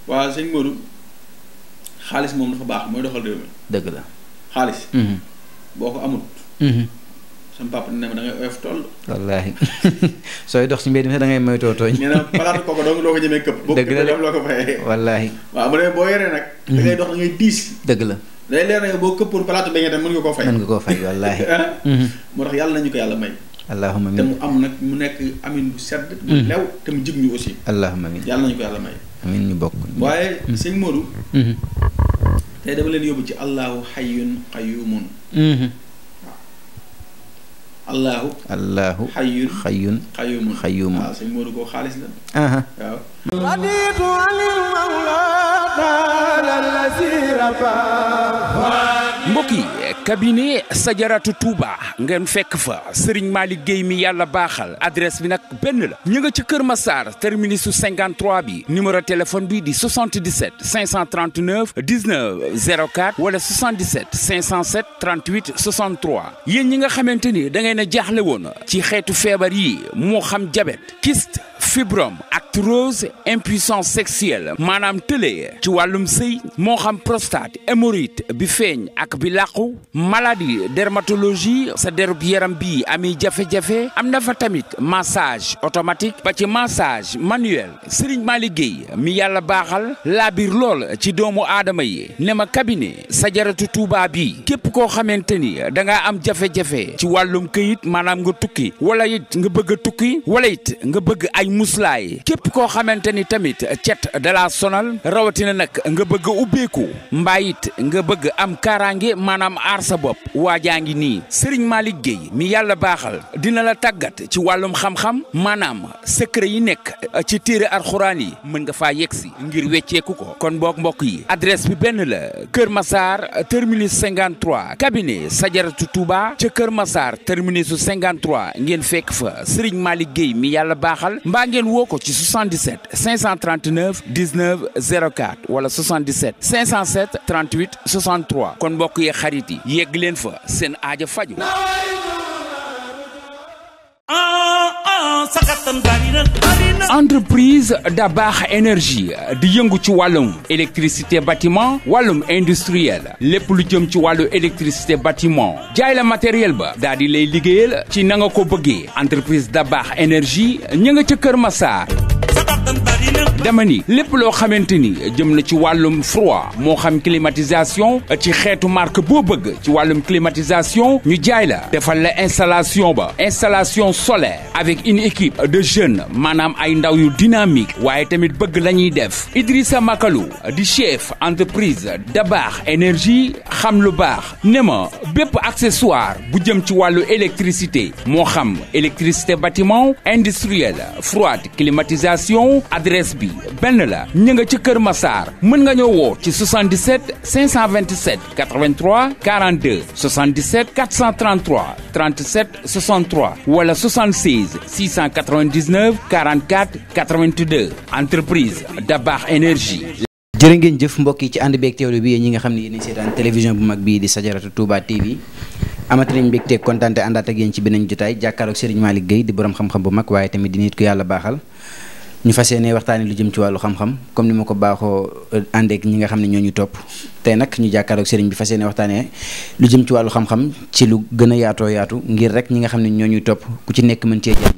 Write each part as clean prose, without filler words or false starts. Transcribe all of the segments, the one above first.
waaw sëñ Modou xaalis moom dafa baax mooy doxal réew mi. dëgg la. xaalis. boo ko amut. sama papa ne ma da ngay oyof toll. wallaahi sooy dox ci mbedd mi sax da ngay moytoo tooñ. nee na palaatu kooku doo ko ñemee këpp. dëgg la boo loo ko fayee. wallaahi. waaw bu dee boo yoree nag. da ngay dox da ngay diis. dëgg la. day leer na boo këppoon palaatu beñe tam mën nga koo fay. mën nga koo fay wallaahi. moo tax yàlla nañu ko yàlla may. allahumma te mu am nag mu nekk amin bu sedd. bu lew te mu jig ñu aussi. allahumma amiin yàlla nañu ko yàlla may. amiin ñu bokk. waaye sëñ Modou. tey dama leen yóbbu ci allahu xayyun qayyumun. waaw allahu xayyun qayyumun. waaw sëñ Modou koo xaalis la. waaw. raditu anil mawla mbokk yi cabinet Sadiaratou Touba ngeen fekk fa Serigne Malick Gueye mi yàlla baaxal adresse bi nag benn la ñu nga ci Kër Massar terminus 53 bi numéro téléphone bi di 77 539 19 04 wala 77 507 38 63 yéen ñi nga xamante ni da ngeen a jaaxle woon ci xeetu feebar yi moo xam diabète kyste fibrome arthrose impuissance sexuelle maanaam tëlee ci wàllum sëy moo xam prostate hémorroïde bi feeñ ak bi làqu maladie dermatologie sa derub yaram bi ami jafe-jafe am na fa tamit massage automatique ba ci massage manuel Serigne Malick Gueye mi yàlla baaxal laa biir lool ci doomu aadama yi ne ma cabinet Sadiaratou Touba bi képp koo xamante ni da ngaa am jafe-jafe ci wàllum këyit maanaam nga tukki wala it nga bëgg a tukki wala it nga bëgg ay muslaay képp koo xamante ni tamit cet da la sonal rawatina nag nga bëgg a ubbeeku mbaa it nga bëgg am kaaraange maanaam aar sa bopp waajaa ngi nii Serigne Malick Gueye mi yàlla baaxal dina la tàggat ci wàllum xam-xam maanaam secret yi nekk ci téere alxuraan yi mën nga faa yegsi ngir wecceeku ko kon boog mbokk yi adresse bi benn la Kër Massar terminus 53 cabinet Sadiaratou Touba ca Kër Massar terminus 53 ngeen fekk fa Serigne Malick Gueye mi yàlla baaxal mbaa ngeen woo ko ci 77 539 19 04 wala 77 507 38 63 kon mbokk yi xarit yi yegg leen fa seen aaja faju entreprise Dabakh énergie di yëngu ci wàllum électricité bâtiment wàllum industriel lépp lu jëm ci wàllu électricité bâtiment jaay la matériel ba daal di lay liggéeyal ci na nga ko bëggee entreprise Dabakh énergie ña nga ca Kër Massar dama ni lépp loo xamante ni jëm na ci wàllum froid moo xam climatisation ci xeetu marque boo bëgg ci wàllum climatisation ñu jaay la defal la installation ba installation solaire avec une équipe de jeunes maanaam ay ndaw yu dynamique waaye tamit bëgg la ñuy def Idrissa Makalou di chef entreprise Dabakh énergie xam lu baax ne ma bépp accessoire bu jëm ci wàllu électricité moo xam électricité bâtiment industriel froide climatisation adresse bi benn la ñu nga ci Kër Massar mën nga ñëw woo ci 77 527 83 42 77 433 37 63 wala 76 699 44 82 entreprise Dabakh énergie. jërë ngeen jëf mbokk yi ci ànd beeg teewlu bi yéen ñi nga xam ne yéen seetaan télévision bu mag bii di Sadiaratou Touba TV amati nañ mbégte kontaan te àndaat ak yéen ci beneen jotaay jàkkaaroog Serigne Malick Gueye di borom xam-xam bu mag waaye tamit di nit ku yàlla baaxal. ñu fas yéene waxtaanee lu jëm ci wàllu xam-xam comme ni ma ko baaxoo àndeek ñi nga xam ne ñoo ñu topp tey nag ñu jàkkaaroog sëriñ bi fas yéene waxtaanee lu jëm ci wàllu xam-xam ci lu gën a yaatu ngir rek ñi nga xam ne ñoo ñuy topp ku ci nekk mën cee jàng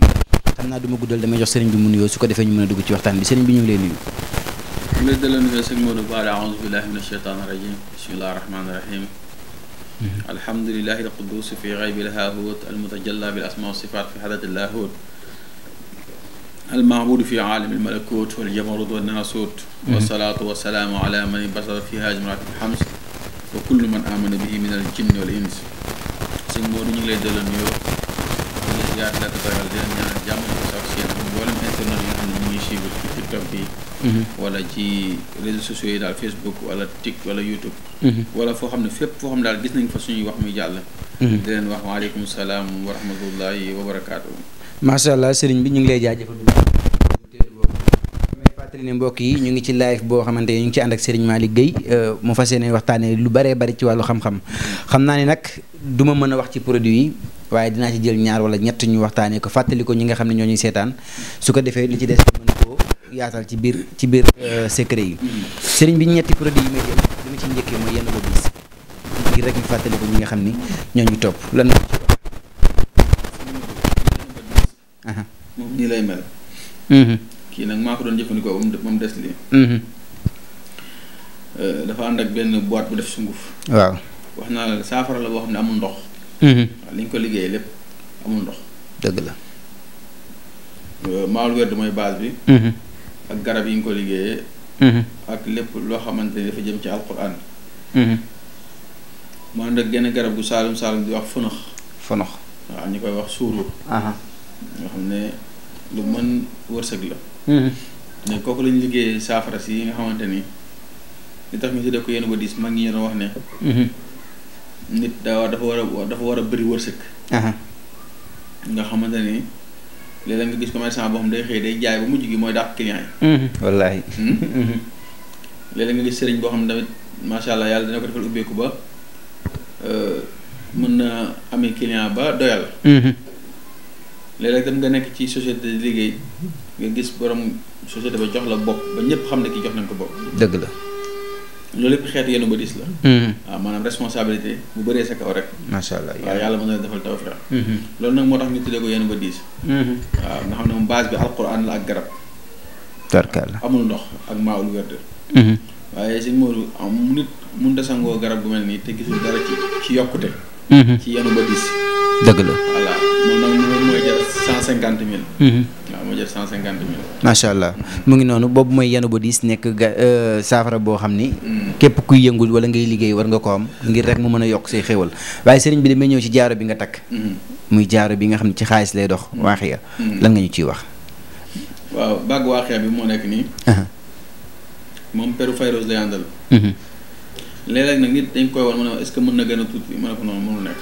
xam naa du ma guddal damay jox sëriñ bi mu nuyoo su ko defee ñu mën a dugg ci waxtaan bi sëriñ bi ñu ngi lay nuyu. ñu ngi lay nuyu sëñ Modou Ba a'uuzu billahi mina shaytaani rajim bismillahi rahmaani rahim alhamdulillahi al-quddus fi ghaybil haahut al-mutajalla bil asmaa wa sifaat fi hadratil laahut المعبود في عالم الملكوت والجبروت والناسوت والصلاة والسلام على من بصر فيها جمرات الحمس وكل من آمن به من الجن والإنس sëñ Modou ñu ngi lay delloo nuyoo di la ziar la ko doyal di leen ñaan jàmm ko sax seen mboolem internet yi nga xam ne ñu ngi suivre ci TikTok bi wala ci réseaux sociaux yi daal Facebook wala wala YouTube wala foo xam ne fépp foo xam ne daal gis nañ fa suñuy wax muy jàll di leen wax waaleykum salaam wa rahmatullahi wa barakaatu. macha allah sëriñ bi ñu ngi lay jaajëfal bu baax may fàttali ne mbokk yi ñu ngi ci live boo xamante ne ñu ngi ci ànd ak Serigne Malick Gueye mu fas yéene waxtaanee lu bëree bëri ci wàllu xam-xam xam naa ne nag du ma mën a wax ci produit yi waaye dinaa ci jël ñaar wala ñett ñu waxtaanee ko fàttali ko ñi nga xam ne ñoo ñuy seetaan su ko defee li ci des mën koo yaatal ci biir secret yi. sëriñ bi ñetti produit yi may jël li ma ci njëkkee mooy yenn ba diis ngir rek ñu fàttali ko ñi nga xam ni ñoo ñu topp lan la ci wax. moom nii lay mel. kii nag maa ko doon jëfandikoo ba mu des lii. dafa ànd ak benn boîte bu def sunguf. waaw wax naa la saafara la boo xam ne amul ndox. waaw li ñu ko liggéeyee lépp amul ndox. dëgg la. maal werd mooy base bi. ak garab yi ñu ko liggéeyee. ak lépp loo xamante ne dafa jëm ci alquran. mu ànd ak genn garab gu saalum di wax fënax. fënax waaw ñu koy wax suuru. nga xam ne lu mën wërsëg la. mais kooku lañu liggéeyee saafara si yi nga xamante ni li tax ñu tuddee ko yenn ba diis mag ñi doon wax ne. nit dafa war a bëri wërsëg. nga xamante ni léeg-léeg nga gis commerçant boo xam day xëy day jaay ba mujj gi mooy dàq client yi. wallaahi. léeg-léeg nga gis sëriñ boo xam ne tamit macha allah yàlla dina ko defal ubbeeku ba mën na amee client ba doyal. léeg-léeg tam nga nekk ci société di liggéey nga gis borom société ba jox la bopp ba ñëpp xam ne ki jox nañ ko bopp. dëgg la. loolu lépp xeetu yenn ba diis la. waaw maanaam responsabilité bu bëree sa kaw rek. macha allah waaw yàlla mën na defal tawfeex. loolu nag moo tax ñu tuddee ko yenn ba diis. waaw nga xam ne moom base bi alquran la ak garab. tarkalla amul ndox ak maawul wérde. waaye si Modou nit mënut a sangoo garab bu mel nii te gisul dara ci yokkute. ci yenn ba diis. dëgg la. voilà moom nag moom mooy jar 150 000. waaw moo jar 150 000. macha allah mu ngi noonu boobu mooy yenu ba diis nekk saafara boo xam ni. képp kuy yëngul wala ngay liggéey war nga ko am ngir rek mu mën a yokk say xéwal waaye sëriñ bi damay ñëw ci jaaro bi nga takk. muy jaaro bi nga xam ne ci xaalis lay dox. waaxiya lan nga ñu ciy wax. waaw bàgg waaxiya bi moo nekk nii. moom peru fayros lay àndal. léeg-léeg nag nit dañ koy war ma ne est-ce que mën na gën a tuuti ma ne ko noonu mënul nekk.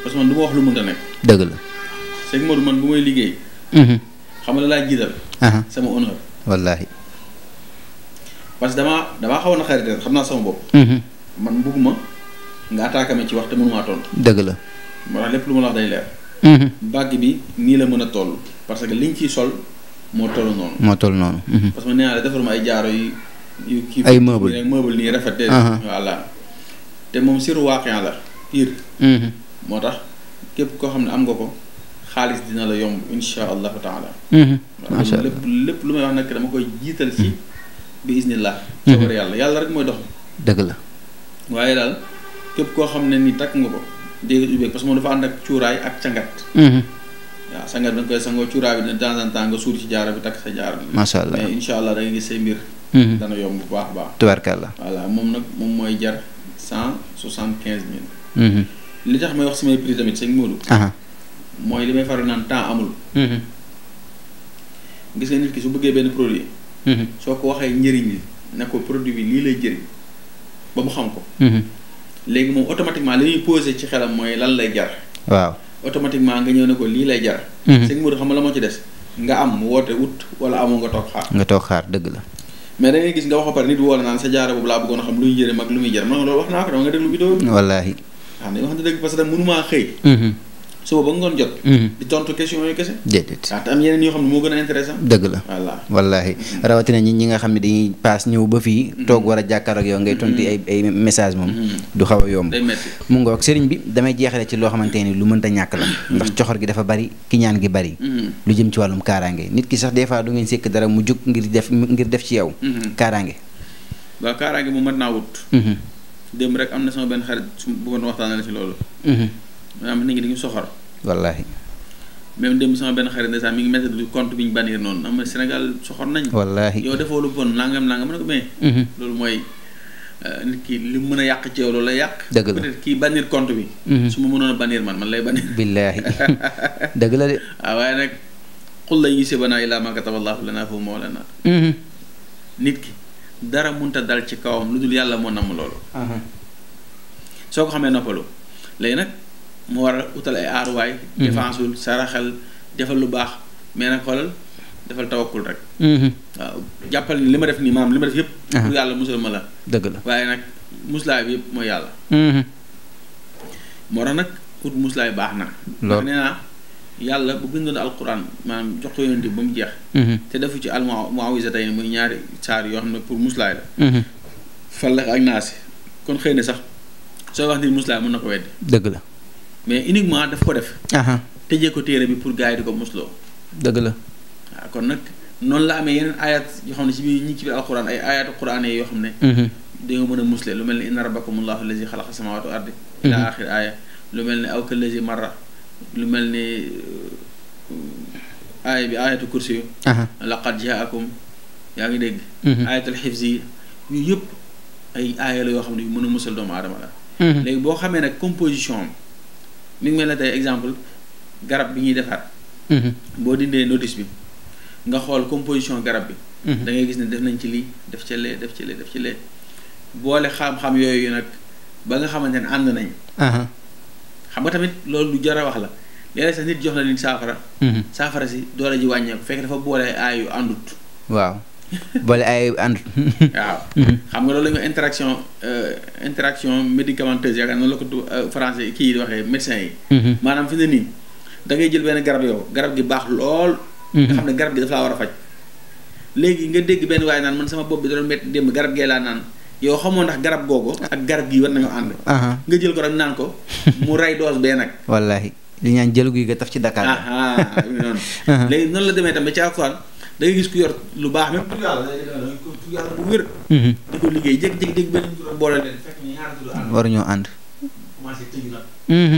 parce que man du ma wax lu mënta nekk. dëgg la. sëñ Modou man bu may liggéey. xam nga la laa jiital. sama honneur. wallaahi. parce que damaa xawoon na xarit xam naa sama bopp. man bëgguma nga attaqué ma ci wax te mënumaa tontu. dëgg la. moo tax lépp lu ma la wax day leer. bàgg bi nii la mën a toll parce que liñ ciy sol moo toll noonu. moo toll noonu. parce que nee naa la defaruma ay jaaro yu kii. ay meuble nii rafet. voilà te moom siru waaqia la pire. moo tax képp koo xam ne am nga ko xaalis dina la yomb insha allahu taala. macha allah lépp lu may wax nag dama koy jiital ci bi isnillah. coobare yàlla rek mooy dox. dëgg la. waaye daal képp koo xam ne ni takk nga ko dégg ubbeeg parce que moom dafa ànd ak cuuraay ak cangat. waaw sangat da nga koy sangoo cuuraay bi de temps en temps nga suur ci jaara bi takk sa jaara bi. macha allah mais incha allah da nga gis say mbir. dana yomb bu baax a baax. tubaarkàlla. voilà moom nag moom mooy jar 175 000. li tax may wax samay prix tamit sëñ Modou. mooy li may faral naan temps amul. gis nga nit ki su bëggee benn produit. soo ko waxee njëriñ li ne ko produit bi lii lay jëriñ ba mu xam ko. léegi moom automatiquement li ñuy posé ci xelam mooy lan lay jar. waaw automatiquement nga ñëw ne ko lii lay jar. sëñ Modou xam nga la moo ci des nga am woote wut wala amoo nga toog xaar. nga toog xaar dëgg la. mais da ngay gis nga wax ba pare nit woo la naan sa jaara boobu laa bëggoon a xam luy jëriñ ak lu muy jar man loolu wax naa ko dama nga déglu vidéo bi. wallaahi. waaw dañoo xam ne dëgg parce que mënumaa xëy. suba ba ngoon jot. di tontu question yooyu kese. déedéet waaw te am yeneen yoo xam ne moo gën a intéressant. dëgg la voilà wallaahi. rawatina ñi nga xam ne dañuy paas ñëw ba fii. toog war a jàkkaar ak yow ngay tontu ay message moom. du xaw a yomb. day metti mu ngoog sëriñ bi damay jeexale ci loo xamante ni lu mënta ñàkk la. ndax coxor gi dafa bari kiñaan gi bari. lu jëm ci wàllum kaaraange nit ki sax des fois du ngeen sekk dara mu jóg ngir def ci yow. kaaraange. waaw kaaraange moom mat naa wut. démb rek am na sama benn xarit su bëggoon waxtaanee ci loolu. maanaam nit ñi dañu soxor. wallaahi. même démb sama benn xarit ndeysaan mi ngi métti du compte bi ñu bannir noonu am na Sénégal soxor nañ. wallaahi yow defoo lu bon nangam ma ne ko mais. loolu mooy nit ki li mu mën a yàq ci yow loolu lay yàq. dëgg la peut-être kii bannir compte bi. su ma mënoon a bannir man lay bannir. billaahi dëgg la de. waaw waaye nag qul lan yusiibanaa illaa maa kataballaahu lanaa fa huwa mawlaanaa. nit ki dara mënta dal ci kawam lu dul yàlla moo namm loolu. soo ko xamee noppalu léegi nag mu war a utal ay aaruwaay. défensul saraxel defal lu baax mais nag xoolal defal tawakkul rek. waaw jàppal ni li ma def nii maanaam li ma def yëpp. pour yàlla musal ma la. dëgg la waaye nag muslaay bi yëpp mooy yàlla. moo tax nag ut muslaay baax na. loolu nee naa yàlla bu bindoon alquran maanaam jox ko yonent bi ba mu jeex te defu ci al muawwizatayn muy ñaari saar yoo xam ne pour muslaay la Falaq ak Naas kon xëy na sax soo wax ni muslaay mën na ko weddi dëgg la mais uniquement daf ko def tëjee ko téere bi pour gars yi di ko musloo dëgg la waaw kon nag noonu la amee yeneen ayat yoo xam ne ci biir ñi ci biir alquran ay ayatu quran yoo xam ne dañoo mën a musle lu mel ni inna rabbakumullahu allazi xalaqa samawati wal ardi ila axir aaya lu mel ni aw kallazi marra lu mel ni aaya bi ayatu kursi yu laqad jaakum yaa ngi dégg ayatul xifzi yu yëpp ay aaya la yoo xam ne yu mën a musal doomu aadama la léegi boo xamee nag composition am mi ngi mel ne tey exemple garab bi ñuy defaat boo dindee notice bi nga xool composition garab bi da ngay gis ne def nañ ci lii def ci lee def ci lee def ci lee boole xam-xam yooyu nag ba nga xamante ne ànd nañ xam nga tamit loolu lu jar a wax la léeg-léeg sax nit jox la nit saafara si doole ji wàññeeku fekk dafa boole ay yu àndut waaw boole ay àndut waaw xam nga loolu la ñu interaction médicamenteuse yaakaar noonu la ko français kii di waxee médecin yi maanaam fi ne nii da ngay jël benn garab yow garab gi baax lool nga xam ne garab gi dafa laa war a faj léegi nga dégg benn waaye naan man sama bopp bi da doon métti démb garab gee laa naan yow xamoo ndax garab googu ak garab gii war nañoo ànd nga jël ko rek naan ko mu rey doos bee nag wallaahi li ñaan jël guy nga taf ci Dakar noonu léegi noonu la demee tam ba ci alxuraan da ngay gis ku yor lu baax même tur yàlla tur yàlla bu wér di ko liggéey jékki-jékki benn boole leen fekk ñu ñaari tur ànd waruñoo ànd commencé tëju nag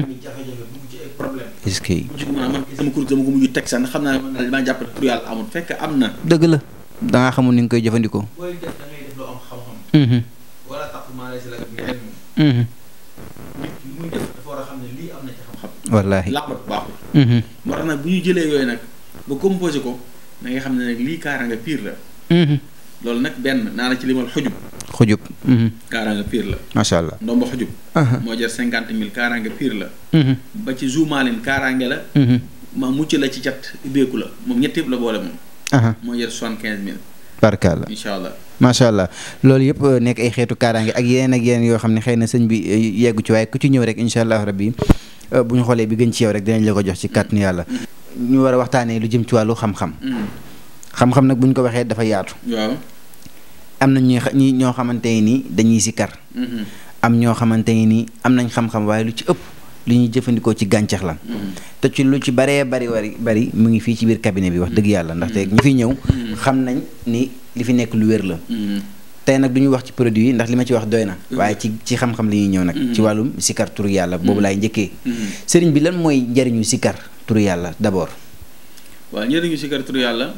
ñu jafe-jafe dugg ci ay problème est-ce que man sama kuréel dama ko mujj teg sax ndax xam naa ne man daal maa jàpp tur yàlla amul fekk am na dëgg la dangaa xamul ni nga koy jëfandikoo booy def da ngay def loo am xam-xam wala tax maa lay si la nit ki muy def dafa war a xam ne lii am na ci xam-xam wallaahi làmbat baaxul moo tax nag bu ñu jëlee yooyu nag ba composé ko da ngay xam ne nag lii kaaraanga pire la loolu nag benn naa la ci limal xujub kaaraanga pire la macha allah ndomba xujub moo jar 50,000 kaaraanga pire la ba ci zoomaalin kaaraange la ma mucc la ci cat ubbeeku la moom ñett yëpp la boole moom moo jar 75,000 barkalla incha allah macha allah loolu yëpp nekk ay xeetu kaaraange ak yeneen yoo xam ne xëy na sëñ bi yeggu ci waaye ku ci ñëw rek incha allah rabbi bu ñu xoolee bi gën ci yow rek dinañ la ko jox ci kàttanu yàlla ñu war a waxtaanee lu jëm ci wàllu xam-xam xam-xam nag bu ñu ko waxee dafa yaatu waaw am na ñi ñoo xamante ni dañuy sikkar am ñoo xamante ni am nañ xam-xam waaye lu ci ëpp li ñuy jëfandikoo ci gàncax la te ci lu ci baree bari mu ngi fii ci biir cabinet bi wax dëgg yàlla ndaxte ñi fi ñëw xam nañ ni li fi nekk lu wér la tey nag du ñu wax ci produit yi ndax li ma ci wax doy na waaye ci xam-xam li ñuy ñëw nag ci wàllum sikkar turu yàlla boobu laay njëkkee sëriñ bi lan mooy njëriñu sikkar turu yàlla d'abord waaw njëriñu sikkar turu yàlla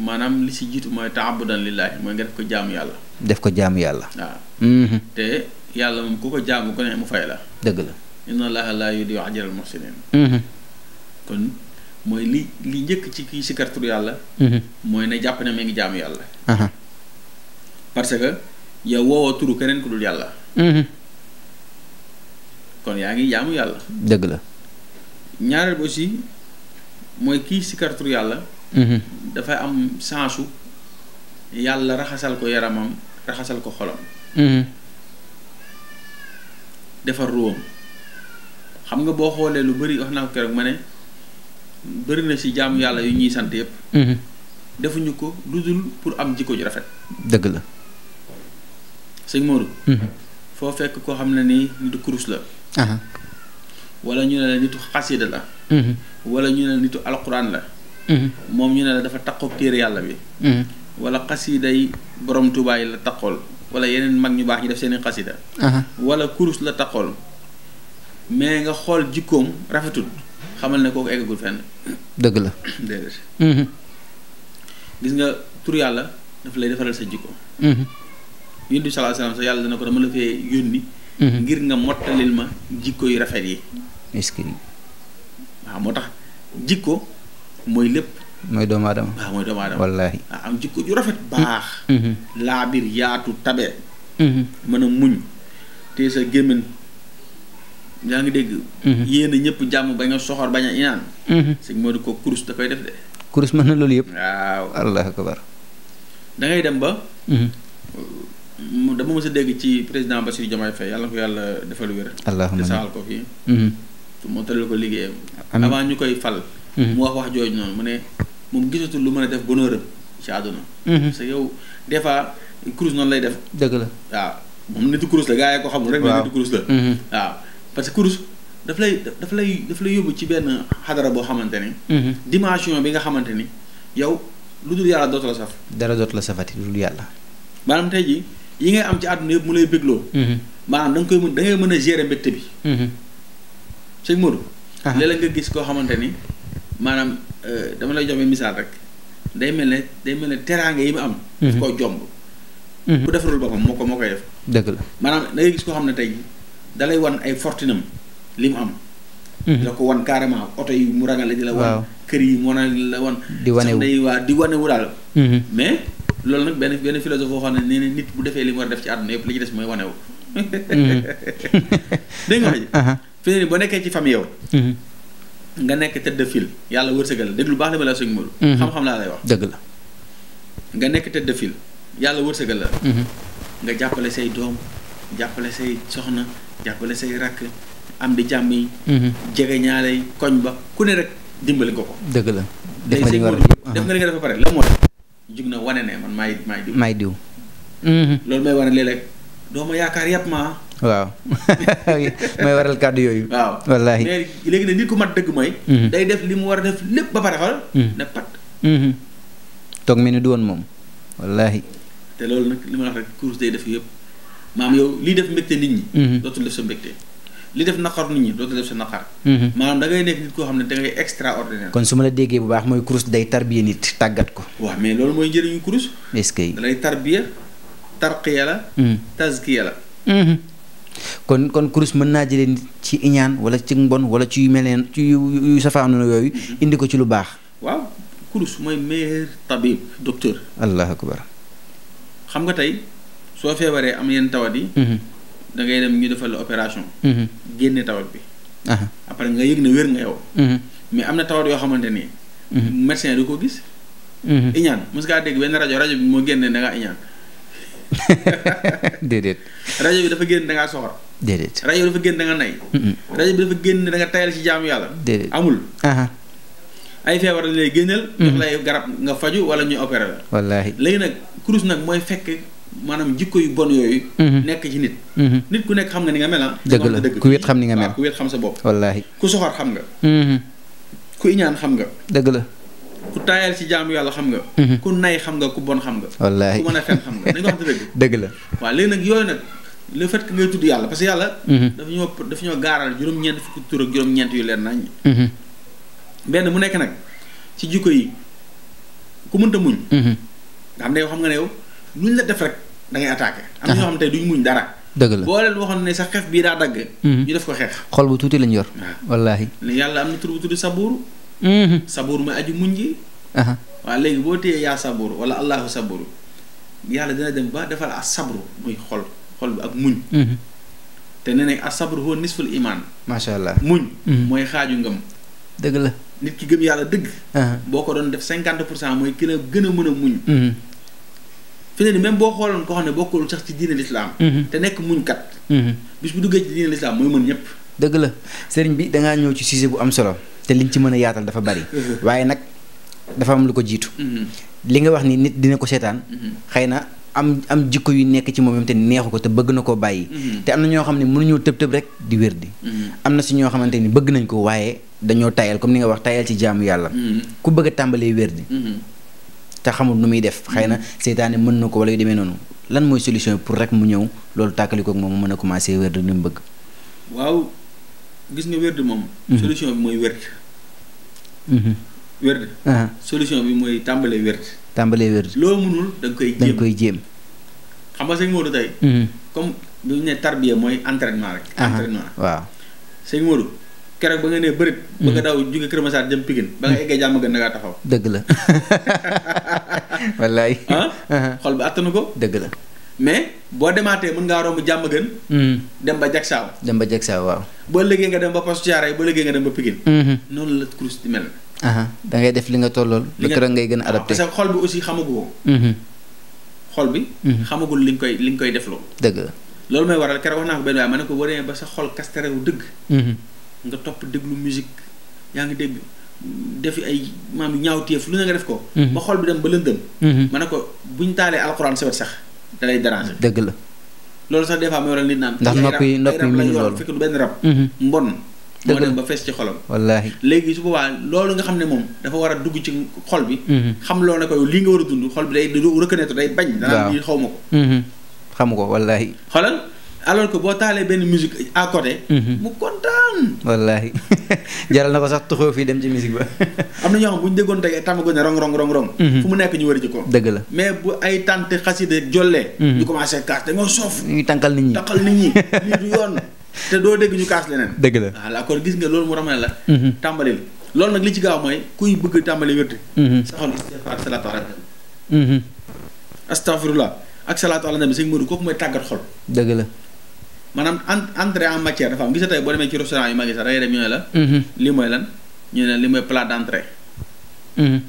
maanaam li si jiitu mooy taabudan lillaahi mooy nga def ko jaamu yàlla def ko jaamu yàlla waaw te yàlla moom ku ko jaamu ko ne mu fay la dëgg la inna allaha laa yudii'u ajral muhsinin kon mooy li njëkk ci kii sikkar turu yàlla mooy ne jàpp ne ma ngi jaamu yàlla parce que yow woowoo turu keneen ku dul yàlla kon yaa ngi jaamu yàlla dëgg la ñaareel bi aussi mooy kii sikkar turu yàlla dafay am sensu yàlla raxasal ko yaramam raxasal ko xolam defar ruwam xam nga boo xoolee lu bari wax naa ko keroog ma ne bari na ci jaamu yàlla yu ñuy sant yépp defuñu ko lu dul pour am jikko ju rafet dëgg la sëñ Modou foo fekk koo xam ne nii nitu kurus la wala ñu ne la nitu xasida la wala ñu ne la nitu alquran la moom ñu ne la dafa taqoog téere yàlla bi wala xasida yi borom Tuubaa yi la taqool wala yeneen mag ñu baax ñu def seeni xasida wala kurus la taqool mais nga xool jikkoom rafetul xamal ne kooku eggagul fenn dëgg la déedéet gis nga tur yàlla daf lay defaral sa jikko yonent bi sallallahu alayhi wasallam sa yàlla dana ko dama la fee yónni ngir nga mottalil ma jikko yu rafet yi est-ce que waaw moo tax jikko mooy lépp mooy doomu aadama waaw mooy doomu aadama wallaahi am jikko ju rafet baax laabir yaatu tabe mën a muñ te sa gémmiñ yaa ngi dégg yéen a ñëpp jàmm ba nga soxor bañ a inaan sëñ moo di ko kurus da koy def de kurus mën na loolu yëpp waaw allahu akbar da ngay dem ba dama mës a dégg ci président Bassirou Diomaye Faye yàlla na ko yàlla defal wér allahumma te saxal ko fii moo talal ko liggéeyam. amiin avant ñu koy fal. mu wax jooju noonu mu ne moom gisatul lu mën a def bonheur ci àdduna. parce que yow des fois kurus noonu lay def. dëgg la waaw moom nitu kurus la gars yi ko xamul rek. waaw nitu kurus la. waaw parce que kurus daf lay yóbbu ci benn xadara boo xamante ni. dimension bi nga xamante ni yow lu dul yàlla dootu la saf. dara dootu la safati lu dul yàlla. maanaam tey jii yi ngay am ci àdduna yëpp mu lay bégloo. maanaam da ngay mën a gérer mbégte bi. sëñ Modou. léeg-léeg nga gis koo xamante ni maanaam dama lay jox misaal rek day mel ne teraanga yi mu am. daf koo jomb. bu defarul boppam moo koy def. dëgg la maanaam da ngay gis koo xam ne tey dalay wan ay fortinam li mu am. da ko wan carrément oto yi mu rangale di la wan. kër yi mu la wan. di wanewu di wanewu daal. mais loolu nag benn philosophe boo xam ne nee na nit bu defee li mu war a def ci àdduna yëpp li ci des mooy wanewu. dégg nga wax fi ne nii boo nekkee ci famille yow. nga nekk tête de file yàlla wërsëgal la dégg lu baax li ma la sëñ Modou. xam-xam laa lay wax. dëgg la. nga nekk tête de file yàlla wërsëgal la. nga jàppale say doom jàppale say soxna jàppale say rakk am di jàmm yi. jege ñaale koñ ba ku ne rek dimbali ko ko. dëgg la def nga li nga def ba pare la moo jug na wane ne man maay diw. loolu may wane léeg-léeg doo ma yaakaar yàpp ma. waaw may waral kàddu yooyu. waaw wallaahi mais léegi ne nit ku mat dëgg mooy. day def li mu war a def lépp ba pare xool. ne pat. toog mel ni du woon moom wallaahi. te loolu nag li ma wax rek course day def yëpp maam yow lii def mbégte nit ñi. dootul def sa mbégte. li def naqar nit ñi dootul def sa naqar. maanaam da ngay nekk nit koo xam ne da ngay extraordinaire. kon su ma la déggee bu baax mooy course day tarbiya nit tàggat ko. waaw mais loolu mooy njëriñu course. est-ce que. da lay tarbiya tarqiya la. tazkiya la. kon course mën naa jëlee nit ci iñaan wala ci mbon wala ci yu mel ne ci yu safaanu yooyu. indi ko ci lu baax. waaw course mooy meilleur tabib docteur. allahu akbar. xam nga tey soo feebaree am yenn tawat yi. da ngay dem ñu defal la opération. génne tawat bi. après nga yëg ne wér nga yow. mais am na tawat yoo xamante ni. médecin du ko gis. iñaan mos ngaa dégg benn rajo bi moo génne da ngaa iñaan. déedéet. rajo bi dafa génn da ngaa soxor. déedéet. rajo bi dafa génn da nga nay. rajo bi dafa génn da nga tayal ci jaamu yàlla. déedéet amul. ay feebar lañ lay génneel. jox lay garab nga faju wala ñuy opéré la. wallaahi léegi nag kurus nag mooy fekk maanaam jikko yu bon yooyu. nekk ci nit. nit ku nekk xam nga ni nga mel ah. dëgg la ku wét xam ni nga mel. ku wét xam sa bopp. wallaahi ku soxor xam nga. ku iñaan xam nga. dëgg la. ku taayal ci jaamu yàlla xam nga. ku nay xam nga ku bon xam nga. wallaahi ku mën a fen xam nga dañu ko xam te dëgg. dëgg la. waaw léegi nag yooyu nag le fait que ngay tudd yàlla parce que yàlla. dafa ñoo gaaral juróom-ñeent fukki tur ak juróom-ñeent yu leer nañ. benn mu nekk nag ci jikko yi ku mënta muñ. nga xam ne yow xam nga ne yow luñ la def rek da ngay attaqué. am na ñoo xam ne tey duñ muñ dara. dëgg la boo leen waxoon ne sa xef bii daa dagg. ñu def ko xeex. xol bu tuuti lañ yor. wallaahi. yàlla am na tur bu tudd sabuur. sabuur mooy aju muñ ji. waaw léegi boo téyee yaa sabuur wala allahu sabuur yàlla dina dem ba defal as sabru muy xol bi ak muñ. te nee nañ as sabru huwa nisful iman. macha allah muñ. mooy xaaju ngëm. dëgg la. nit ki gëm yàlla dëgg. boo ko doon def 50% mooy ki la gën a mën a muñ. fi ne ni même boo xooloon koo xam ne bokkul sax ci diine lislaam te nekk muñkat. bis bu duggee ci diine lislaam mooy mën ñëpp. dëgg la sëriñ bi dangaa ñëw ci sujet bu am solo te liñ ci mën a yaatal dafa bari. waaye nag dafa am lu ko jiitu. li nga wax ni nit dina ko seetaan. xëy na am jikko yu nekk ci moom te neexu ko te bëgg na koo bàyyi. te am na ñoo xam ne mënuñoo tëb rek di wér di. am na si ñoo xamante ni bëgg nañ ko waaye dañoo tayal comme ni nga wax tayal ci jaamu yàlla. ku bëgg a tàmbalee wér di. te xamul nu muy def xëy na seytaane mën na ko wala yu demee noonu lan mooy solution pour rek mu ñëw loolu tàkkalikook moom mu mën a commencé wér di ni mu bëgg. waaw gis nga wér di moom. solution bi mooy wér. wér. solution bi mooy tàmbalee wér. tàmbalee wér. loo mënul da nga koy jéem da nga koy jéem. xam nga sëñ Modou tey. comme bu ñu nee tarbiya mooy entraînement rek. entraînement waaw. sëñ Modou keroog ba nga nee bërit. ba nga daw jóge Kër Massar jëm Pikine ba nga eggee jàmm gën na ngaa taxaw. dëgg la. wallaay. xol bi attanu ko. dëgg la. mais boo demaatee mën ngaa romb jàmm gën. dem ba Jaksaaw. dem ba Jaksaaw waaw. boo liggéey nga dem ba Poste Thiaroye boo liggéey nga dem ba Pikine. noonu la kurus di mel. da ngay def li nga tollool. li nga ngay gën a adapté. parce que xol bi aussi xamagu ko. xol bi. xamagul li nga koy defloo. dëgg la. loolu may waral keroog wax naa ko benn waaye ma ne ko boo demee ba sa xol kastarewu dëgg. nga topp déglu musique yaa ngi dégg defi ay maam ñaawteef lu ne nga def ko. ba xol bi dem ba lëndëm. ma ne ko buñ taalee alxuraan sa wet sax da lay déranger. dëgg la loolu sax des fois mooy waral nit naan. ndax noppi mënu loolu fekk du benn rab. mbon moo dem ba fees ci xolam. wallaahi léegi su boobaa loolu nga xam ne moom dafa war a dugg ci xol bi. xam loo ne ko lii nga war a dund xol bi day reconnaître day bañ. danaa lii xaw ma ko. xamu ko wallaahi. xoolal alors que boo taalee benn musique à côté. mu kontaan. wallaahi jaral na ko sax tuxoo fii dem ci musique ba. am na ñoo xam bu ñu déggoon tey tàmmagoon ne rong. fu mu nekk ñu war a jikko. dëgg la mais bu ay tante xasida jollee. ñu commencé kaas dañoo soof. ñuy tànkal nit ñi lii du yoon. te doo dégg ñu kaas leneen. dëgg la voilà kon gis nga loolu mu ramane la. tàmbalil loolu nag li ci gaaw mooy kuy bëgg tàmbali wérte. saxal istighfar ak salaatu ala nabi. astaghfirullah ak salaatu ala nabi sëñ Modou kooku mooy tàggat xol. dëgg la. maanaam entrée en matière dafa am gis nga tey boo demee ci restaurant yu mag yi sax dangay dem ñu ne la. lii mooy lan ñu ne li mooy plat d'entrée.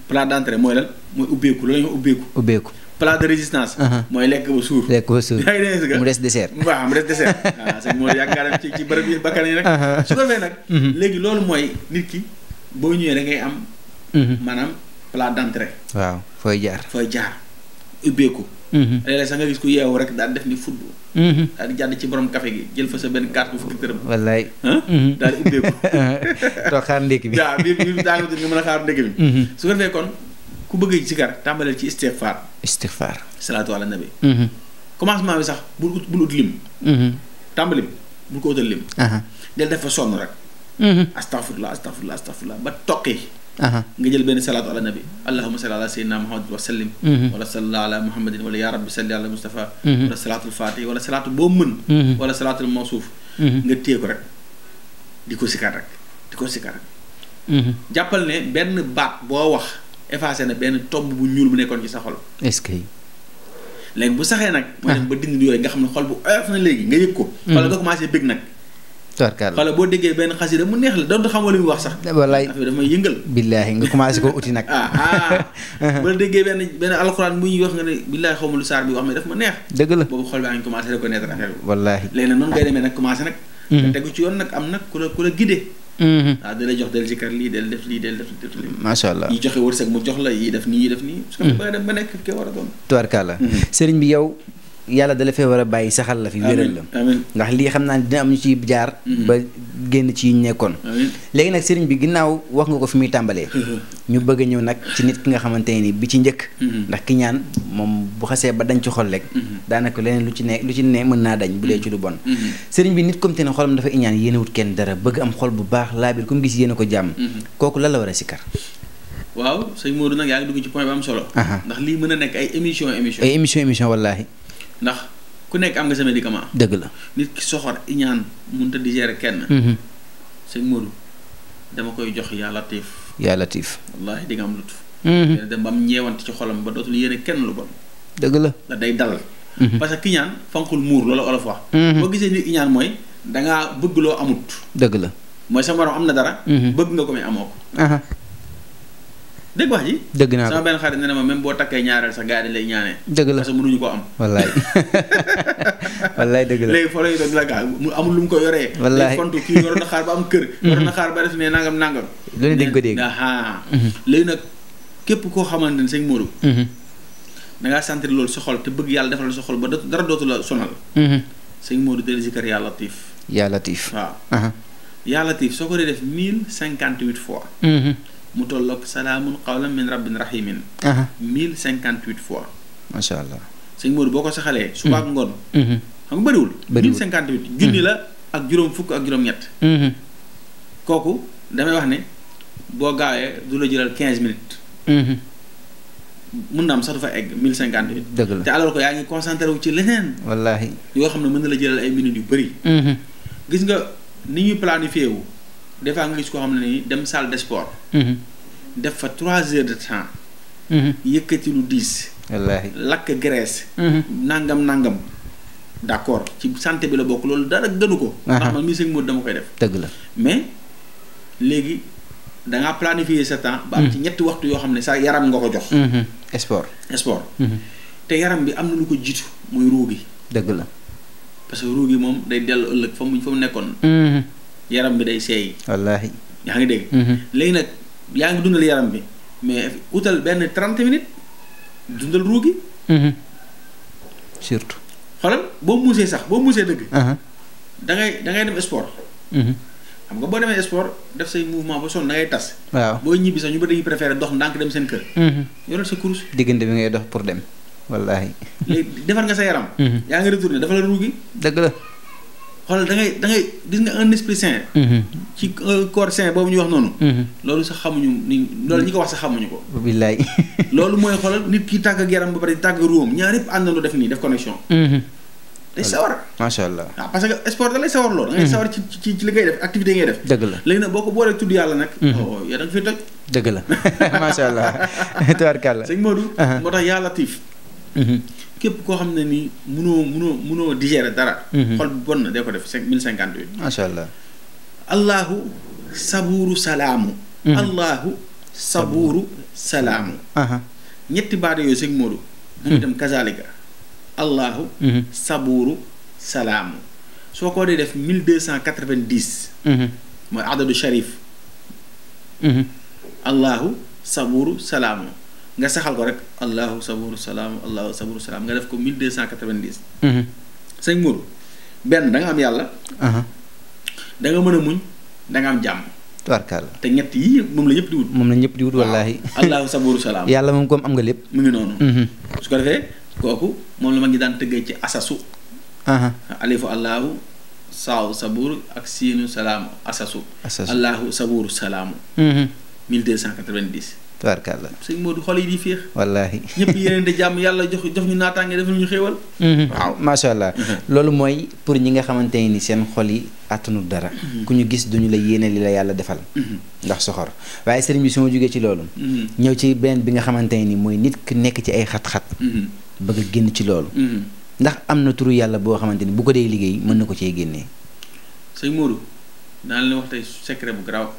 plat d'entrée mooy lan mooy ubbeeku loolu la ñuy ubbeeku. plat de résistance. mooy lekk ba suur. mu des dessert. waaw mu des dessert. waaw sëñ Modou yàgg ngaa dem ci bërëb yi bakkan yi rek. su ko defee nag. léegi loolu mooy nit ki boo ñëwee da ngay am. maanaam plat d'entrée. waaw fooy jaar. ubbeeku. léeg-léeg sax nga gis ku yeewu rek daal def ni fudd. daal di jàdd ci borom café gi jël fa sa benn carte bu fukki dërëm. wallaay. daal di ubbeeku. toog xaar ndékki bi. waaw bii daa nga mën a xaar ndékki bi. su ko defee kon ku bëgg ci sikar tàmbaleel ci istighfar. salaatu ala nabi. commencement bi sax bul ut lim. tàmbali bi bul ko utal lim. del def fa sonn rek. astaghfirullah ba toqi. nga jël benn salaatu ala nabi allahumma salli ala sayyidina muhammadin wa sallim. wala salli ala muhammadin wala ya rabbi salli ala mustafa. wala salaatul fatih wala salaatu boo mën. wala salaatul mawsuuf. nga téye ko rek di ko sikar rek. jàppal ne benn baat boo wax effacé na benn tomb bu ñuul bu nekkoon ci sa xol. est-ce que. léegi bu saxee nag. mooy dem ba dindi yooyu nga xam ne xol bu oyof na léegi nga yëg ko. wala nga commencé bëgg nag. tubarkalla boo déggee benn xasida mu neex la doonte xamoo li muy wax sax. wallaay affaire dafay yëngal. billaahi nga commencé ko uti nag. boo déggee benn alxuraan bu ñuy wax nga ne billaahi xaw ma lu saar bi wax mais daf ma neex. dëgg la boobu xol baa ngi commencé reconnaître affaire bi. wallaahi léegi nag noonu ngay demee nag commencé nag. nga tegu ci yoon nag am nag ku la guidé. waaw da lay jox del zikar lii del def lii macha allah yi joxe wërsëg mu jox la yi def nii su ko ba dem ba nekk ke war a doon. tubarkalla sëriñ bi yow yàlla dala fee war a bàyyi saxal la fi wéral la ndax lii xam naa ne dina am ñu ciy jaar ba génn ci ñu nekkoon léegi nag sëriñ bi ginnaaw wax nga ko fi muy tàmbalee ñu bëgg a ñëw nag ci nit ki nga xamante ne ni bi ci njëkk ndax ki ñaan moom bu xasee ba dañ ci xol rek daanaka leneen lu ci ne mën naa dañ bu dee ci lu bon sëriñ bi nit comme te ne xolam dafa iñaan yéenewut kenn dara bëgg am xol bu baax laa biir comme gis yéene ko jàmm kooku lan la war a sikkar waaw sëñ Modou nag yaa ngi dugg ci point bi am solo ndax lii mën a nekk ay émission wallaahi ndax ku nekk am nga sa médicament. dëgg la nit ki soxor iñaan mënut a digérer kenn. sëñ Modou dama koy jox yaa Latif. wallaahi di nga am lutuf. dina dem ba am ñeewante ci xolam ba dootul yéene kenn lu bon. dëgg la da day dal. parce que ki ñaan fanqul muur loolu olof wax. boo gisee nit iñaan mooy dangaa bëgg loo amut. dëgg la mooy sa morom am na dara. bëgg nga ko mais amoo ko. dégg wax ji. dëgg naa ko sama benn xarit ne ma même boo takkee ñaareel sax gars yi lay ñaanee. dëgg la parce que mënuñu ko am. wallaay wallaay dëgg la léegi foo lay doon la gaa mu amul lu mu ko yoree. wallaay kontu kii waroon na xaar ba am kër. waroon na xaar ba def ne nangam. loolu dañ ko dégg. léegi nag képp koo xamante ne sëñ Modou. da ngaa sentir loolu sa xol te bëgg yàlla defal sa xol ba dara dootu la sonal. sëñ Modou del zikar yaa Latif. waaw. yaa Latif soo ko dee def 1058 fois. mu tolloog salaamun qawlan min rabbin rahimin 1058 fois. macha allah sëñ Modou boo ko saxalee. suba ak ngoon. xam nga bëriwul. 1058 junni la ak juróom fukk ak juróom-ñett. kooku damay wax ne boo gaawee du la jëlal 15 minutes. mun na am sax du fa egg 1058. dëgg la te alors que yaa ngi concentré wu ci leneen. wallaahi yoo xam ne mën na la jëlal ay minutes yu bëri. gis nga ni ñuy planifié wu. des fois nga gis koo xam ne nii dem salle de sport. def fa 3 heures de temps. yëkkati lu diis. wallaahi lakk graisse. nangam. d'accord ci santé bi la bokk loolu dara gënu ko. ndax man mii sëñ Modou dama koy def. dëgg la mais léegi da ngaa planifier sa temps. ba am ci ñetti waxtu yoo xam ne sa yaram nga ko jox. sport. te yaram bi am na lu ko jiitu muy ruu gi. dëgg la parce que ruu gi moom day dellu ëllëg fa mu nekkoon. yaram bi day seey. wallaahi. yaa ngi dégg. léegi nag yaa ngi dundal yaram bi mais utal benn 30 minutes dundal ruu gi. surtout. xoolal boo muusee dëgg. da ngay dem sport. xam nga boo demee sport def say mouvement ba sonn da ngay tas. waaw boo ñibbi sax ñu ba dañuy préféré dox ndànk dem seen kër. yoral sa course. diggante bi ngay dox pour dem. wallaahi. léegi defar nga sa yaram. yaa ngi retourné dafa la ruu gi. dëgg la. xoolal da ngay gis nga un esprit sain. ci corps sain boobu ñu wax noonu. loolu sax xamuñu loolu ñi ko wax sax xamuñu ko. billaay. loolu mooy xoolal nit ki tàgg ak yaram ba pare tàgg ruum ñaar yëpp àndandoo def nii def connexion. day sawar. macha allah. waaw parce que sport da lay sawar loolu. da ngay sawar ci li ngay def activité yi ngay def. dëgg la léegi nag boo ko boolee tudd yàlla nag. yow da nga fiy toj. dëgg la macha allah. tubaarkàlla. sëñ Modou. moo tax yaa Latif. képp koo xam ne nii munoo digérer dara. xol bu bon na dee ko def 1058. macha allah. allahu sabuuru salaamu. allahu sabuuru salaamu. ñetti baat yooyu sëñ Modou. mu itam kazalika. allahu sabuuru salaamu. soo ko dee def 1290. mooy adadu sharif. allahu sabuuru salaamu. nga saxal ko rek allahu saburu salaam allahu saburu salaam nga def ko 1290. sëñ Modou benn da nga am yàlla. da nga mën a muñ da nga am jàmm. tubaarkàlla. te ñett yii moom la ñëpp di wut. moom la ñëpp di wut wallaahi. allahu saburu salaam. yàlla moom comme am nga lépp. mu ngi noonu. su ko defee kooku moom la ma ngi daan tëggee ci asasu. alifu allahu saaw sabur ak siinu salaamu asasu. allahu saburu salaamu. 1290. tubaarkàlla. sëñ Modou xol yi di féex. wallaahi. ñëpp yeneen di jàmm yàlla jox ñu naataange defal ñu xéewal. waaw macha allah. loolu mooy pour ñi nga xamante ni seen xol yi àttanul dara. ku ñu gis duñu la yéene li la yàlla defal. ndax soxor waaye sëriñ bi su ma jógee ci loolu. ñëw ci beneen bi nga xamante ni mooy nit ki nekk ci ay xat-xat. bëgg a génn ci loolu. ndax am na turu yàlla boo xamante ni bu ko dee liggéey mën na ko cee génnee. sëñ Modou daan la wax tey secret bu garaaw.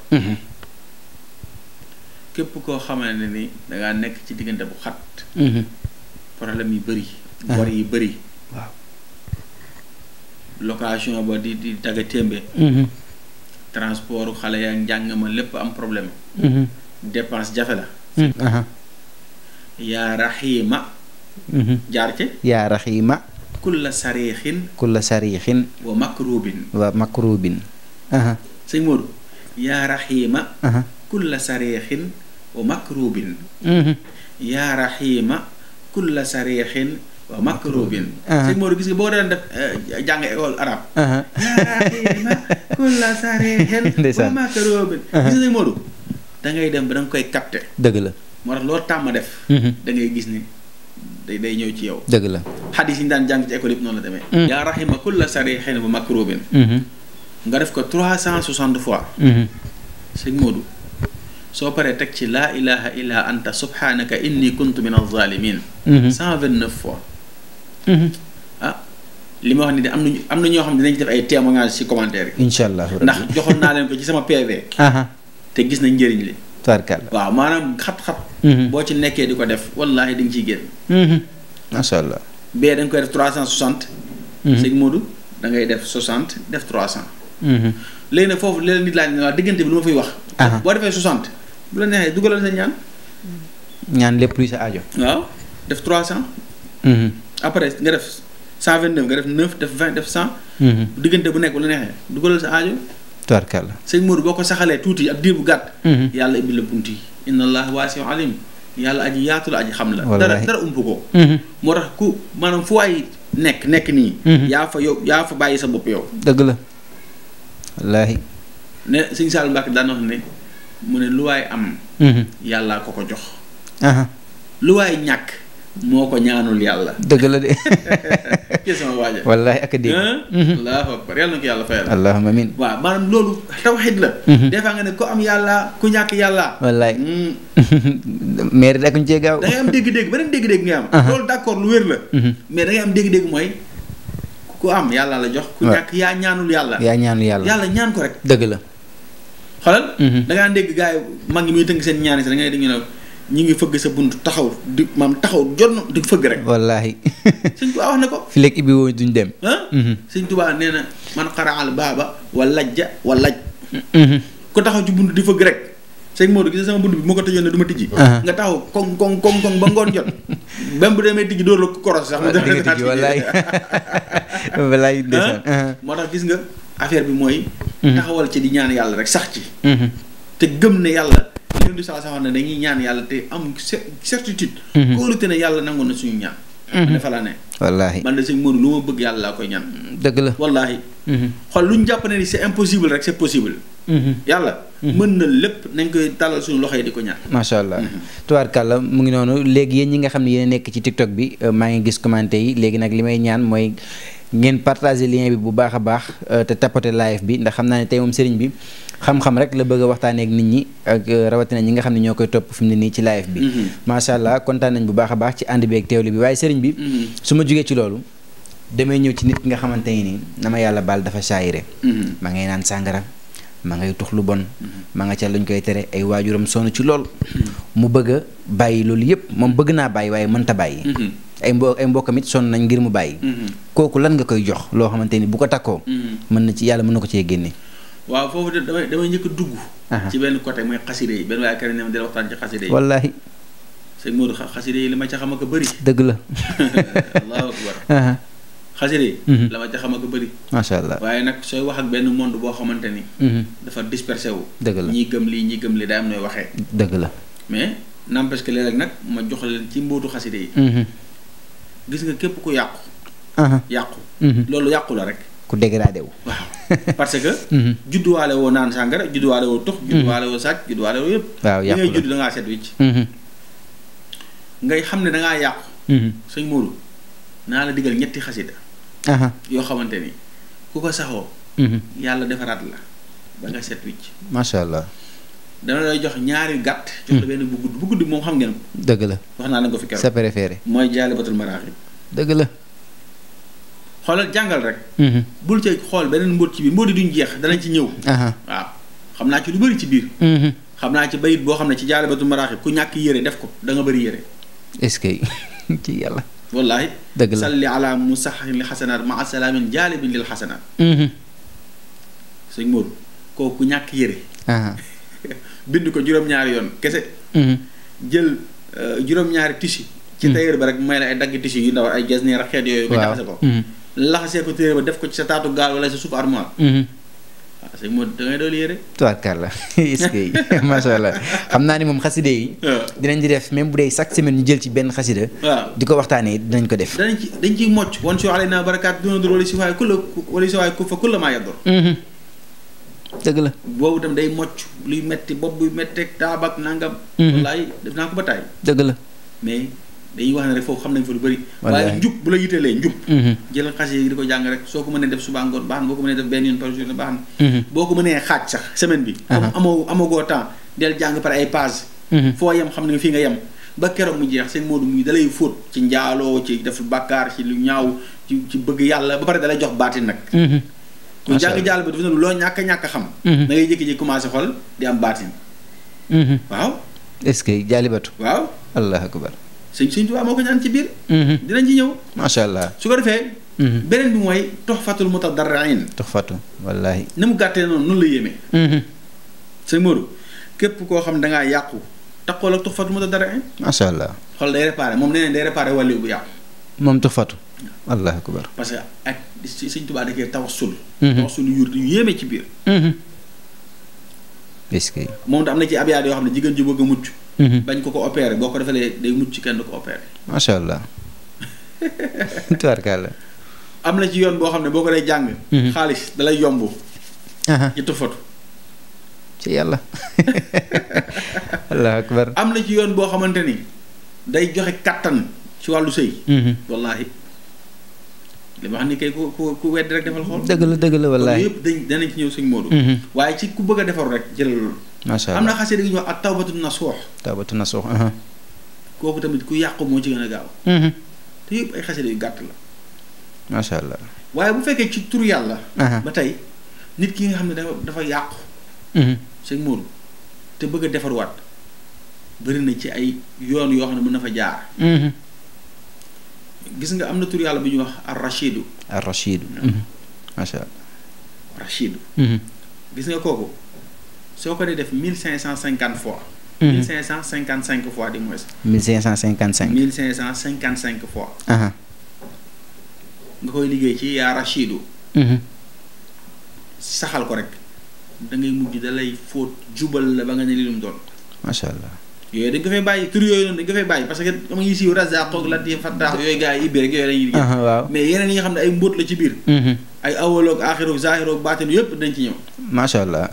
képp koo xamante ne ni dangaa nekk ci diggante bu xat. problème yi bëri. bor yi bëri. waaw. location ba di tagga témbe. transport xale yaa njàng ma lépp am problème. dépense jafe la. yaa raxiima. jaar ci. yaa raxiima. kulla sariixin. kulla sariixin. wa makrubin. wa makrubin. sëñ Modou. yaa raxiima. kulla sariixin. wa makrubin. yaa raxiima kulla sariixin wa makrubin. sëñ Modou gis nga boo doon def jàng école arabe. yaa raxiima kulla sariixin wa makrubin. gis nga sëñ Modou da ngay dem ba da nga koy capter. dëgg la. moo tax loo tàmm def. da ngay gis ni day ñëw ci yow. dëgg la. xadis yi ñu daan jàng ci école yëpp noonu la demee. yaa raxiima kulla sariixin wa makrubin. nga def ko 360 fois. sëñ Modou. soo paree teg ci laa ilaha illa anta subhanaka inni kuntu min az-zalimin. 129 fois. li ma wax ni de am na ñoo xam ne dinañ ci def ay témoignages ci commentaire yi. incha allah ndax joxoon naa leen ko ci sama PV. te gis nañ njëriñ li. tubaarkàlla. waaw maanaam xat-xat. boo ci nekkee di ko def wallaahi di nga ciy génn. macha allah. bee da nga koy def 360. sëñ Modou da ngay def 60 def 300. léegi nag foofu léeg-léeg nit laaj ne waa diggante bi lu ma fiy wax. boo defee 60. bu la neexee dugalal sa ñaan. ñaan lépp luy sa aajo. waaw def 300. après nga def 129 nga def 9 def 20 def 100. diggante bu nekk bu la neexee dugalal sa aajo. tubaarkàlla. sëñ Modou boo ko saxalee tuuti ak diir bu gàtt. yàlla ibbi la bunt yi. inna allah waasi'un alim. yàlla aji yaatu la aji xam la. dara ump ko. moo tax ku maanaam fu waay nekk nii. yaa fa bàyyi sa bopp yow. dëgg la. wallaahi. ne sëñ Saalum Mbàkke daan wax ne mu ne lu waay am. yàllaa ko jox. lu waay ñàkk moo ko ñaanul yàlla. dëgg la de. kii sama waaja. wallaahi ak a dégg. allahu akbar yàlla na ko yàlla fayal. allahumma amiin. waaw maanaam loolu tawxiid la. des fois nga ne ko am yàlla ku ñàkk yàlla. wallaahi. mais rek ñu cee gaaw. da ngay am dégg-dégg beneen dégg-dégg nga am. loolu d'accord lu wér la. mais da ngay am dégg-dégg mooy ku am yàlla la jox. ku ñàkk yaa ñaanul yàlla. yaa ñaanul yàlla. yàlla ñaan ko rek. dëgg la. xoolal. da ngaa dégg gars yi mag ñi muy tënk seen ñaan si da ngay dégg ñu ne ñi ngi fëgg sa bunt taxaw di maam taxaw jonn di fëgg rek. wallaahi. sëñ Tuubaa wax na ko. fi léegi ibbi woo duñ dem. sëñ Tuubaa nee na man xaraal baaba wa lajja wa laj. ku taxaw ci bunt di fëgg rek. sëñ Modou gis sama bunt bi moo ko tëjoon ne du ma tijji. nga taxaw koŋ ba ngoon jot. même bu demee tijji dóor la koros sax. di nga tijji wallaahi. wallaahi ndeysaan. moo tax gis nga affaire bi mooy. taxawal ci di ñaan yàlla rek sax ci. te gëm ne yàlla. li di saa sax ne dañuy ñaan yàlla te am certitude. kóolute ne yàlla nangu na suñu ñaan. dafa la ne. wallaahi man de sëñ Modou lu ma bëgg yàlla laa koy ñaan. dëgg la wallaahi. xool lu ñu jàpp ne ni c'est impossible rek c'est possible. yàlla. mën na lépp nañ koy talal suñu loxo yi di ko ñaan. macha allah tubaarkàlla mu ngi noonu léegi yéen ñi nga xam ne yéen nekk ci TikTok bi maa ngi gis commenté yi léegi nag li may ñaan mooy ngeen partager lien bi bu baax a baax te tapoter live bi ndax xam naa ne tey moom sëriñ bi xam-xam rek la bëgg a waxtaanee ak nit ñi ak rawatina ñi nga xam ne ñoo koy topp fi mu ne nii ci live bi. macha allah kontaan nañ bu baax a baax ci ànd bi ak teewlu bi waaye sëriñ bi. su ma jugee ci loolu damay ñëw ci nit ki nga xamante ni nii na ma yàlla baal dafa saayire. ma ngay naan sàngara ma ngay tux lu bon. ma nga ca luñ koy tere ay waajuram sonn ci lool. mu bëgg a bàyyi loolu yëpp moom bëgg naa bàyyi waaye mënta bàyyi. ay mbokkam it sonn nañ ngir mu bàyyi. kooku lan nga koy jox loo xamante ni bu ko takkoo. mën na ci yàlla mën na ko cee génne. waaw foofu de damay njëkk a dugg. ci benn côté mooy xaside yi benn waaye kër ne ma dina waxtaan ci xaside yi. wallaahi. sëñ Modou xaside yi li ma ca xam ak a bëri. dëgg la. allahu akbar. xaside yi. la ma ca xam ak a bëri. macha allah waaye nag sooy wax ak benn monde boo xamante ni. dafa dispersé wu. dëgg la ñii gëm lii ñii gëm lii day am nooy waxee. dëgg la. mais n'empêche que léeg-léeg nag ma jox leen ci mbootu xaside yi. gis nga képp ku yàqu. yàqu. loolu yàqu la rek. ku dégradé wu. waaw parce que. judduwaale woo naan sàngara judduwaale woo tux. judduwaale woo sàcc judduwaale woo yëpp. waaw yàqu la ngay judd da ngaa set wicc. ngay xam ne da ngaa yàqu. sëñ Modou naa la digal ñetti xasida yoo xamante ni ku ko saxoo. yàlla defaraat la ba nga set wicc. macha allah. dana lay jox ñaari gàtt. jox la benn bu gudd moom xam ngeen ko. dëgg la wax naa la ko fi keroog sa préféré. mooy Jaalibatul Maraaxib. dëgg la. xoolal jàngal rek. bul ci xool beneen mbóot ci biir mbóot yi duñ jeex danañ ci ñëw. waaw xam naa ci lu bëri ci biir. xam naa ci bayit boo xam ne ci Jaalibatul Maraaxib ku ñàkk yére def ko da nga bëri yére. est-ce que ci yàlla. wallaahi. dëgg la salli ala musaxin li xasanaat maa salaamin jaalibin lil xasanaat. sëñ Modou kooku ku ñàkk yére. bind ko juróom-ñaari yoon kese. jël juróom-ñaari tissu. ci tailleur ba rek may la ay dagg tissu yu ndaw ay jasneer ak xeet yooyu. nga jaxase ko. laxasee ko téere ba def ko ci sa taatu gaal wala sa suuf armoire. waaw sëñ Modou da ngay dool yére. tubaarkàlla est-ce que macha allah xam naa ni moom xaside yi. dinañ di def même bu dee chaque semaine ñu jël ci benn xasida. waaw di ko waxtaanee dinañ ko def. dañ ciy mocc wan si waxale naa barakaat duna dur wala si waay ku fa kulla maa yaddor. dëgg la. boobu tam day mocc luy metti bopp buy metteeg taabak nangam. wallaay def naa ko ba taay. dëgg la. mais dañuy wax ne rek foofu xam nañ fa lu bëri. waaye njub bu la yitelee njub. jël xas yi di ko jàng rek soo ko mënee def suba ngoon baax na boo ko mënee def benn yoon par jour baax na. boo ko mënee xaaj sax semaine bi. comme amagoo temps del jàng par ay page. foo yem xam ne fii nga yem ba keroog mu jeex seen Modou muy dalay fóot ci njaaloo ci def bàkkaar ci lu ñaaw ci bëgg yàlla ba pare dalay jox baatin nag. ku jàng jàll ba dafa ne loo ñàkk xam. da ngay jékki-jékki commencé xol di am baatin. waaw. est-ce que jaalibatu. waaw. allah akbar. sëñ Tuubaa moo ko ñaan ci biir. dinañ ci ñëw. macha allah su ko defee. beneen bi mooy Tuhfatul Mutadarriin. Tuhfatu wallaahi. ni mu gàttee noonu la yéemee. sëñ Modou képp koo xam da ngaa yàqu taxawal ak Tuhfatul Mutadarriin. macha allah. xool day réparé moom nee nañ day réparé wàllu bu yàqu. moom Tuhfatu. allah akbar. parce que ak sëñ Tuubaa da cee tawassul. tawassul yu yéeme ci biir. est-ce que. moom da am na ci abyaat yoo xam ne jigéen ji bëgg a mucc. bañ ko opéré boo ko defalee day mucc kenn du ko opéré. macha allah. tubaarkàlla. am na ci yoon boo xam ne boo ko dee jàng. xaalis dalay yomb. ci Tuhfatu. ci yàlla. allah akbar. am na ci yoon boo xamante ni day joxe kattan ci wàllu sëy. wallaahi. li ma wax ni kay ku wedd rek defal xool. dëgg la wallaahi. yëpp danañ ci ñëw sëñ Modou. waaye ci ku bëgg a defaru rek jëlal loolu. macha allah am na xasee dañuy wax ak tawbatu nasuux. tawbatu nasuux. kooku tamit ku yàqu moo ci gën a gaaw. te yëpp ay xasee yu gàtt la. macha allah. waaye bu fekkee ci tur yàlla. ba tey nit ki nga xam ne dafa yàqu. sëñ Modou te bëgg a defarwaat bëri na ci ay yoon yoo xam ne mën na fa jaar. gis nga am na tur yàlla bu ñuy wax ar-Rashidu. ar-Rashidu. macha allah. Rashidu. gis nga kooku soo ko dee def 1550 fois. 1555 fois di moins. 1555. 1555 fois. nga koy liggéey ci yaa Rashidu. saxal ko rek da ngay mujj da lay fóot jubal la ba nga ne li lu mu doon. macha allah. yooyu dañ ko fay bàyyi tur yooyu noonu dañ ko fay bàyyi parce que dama ngi siiw Razaq ak Latif Fattah yooyu gars yi ibbi rek yooyu lañuy liggéey. waaw mais yeneen yi nga xam ne ay mbóot la ci biir. ay awaloog aaxiroog zaahiroog baatinu yëpp dañ ci ñëw. macha allah.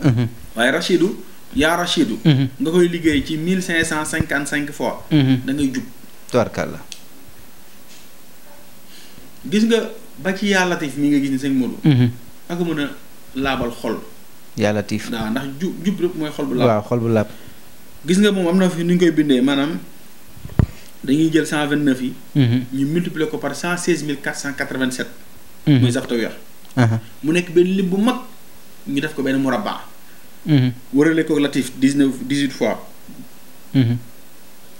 waaye Rashidu yaa Rashidu. nga koy liggéey ci 1555 fois. da ngay jub. tubarkalla. gis nga ba ci yaa Latif mi nga gis ni sëñ Modou. ak mën a laabal xol. yaa Latif. waaw ndax jub rek mooy xol bu laab. waaw xol bu laab. gis nga moom am na fi nu ñu koy bindee maanaam dañuy jël 129 yi. ñu multiplier ko par 116487. muy zaxta weex. mu nekk benn lim bu mag ñu def ko benn murabba. wërale ko Latif 18 fois.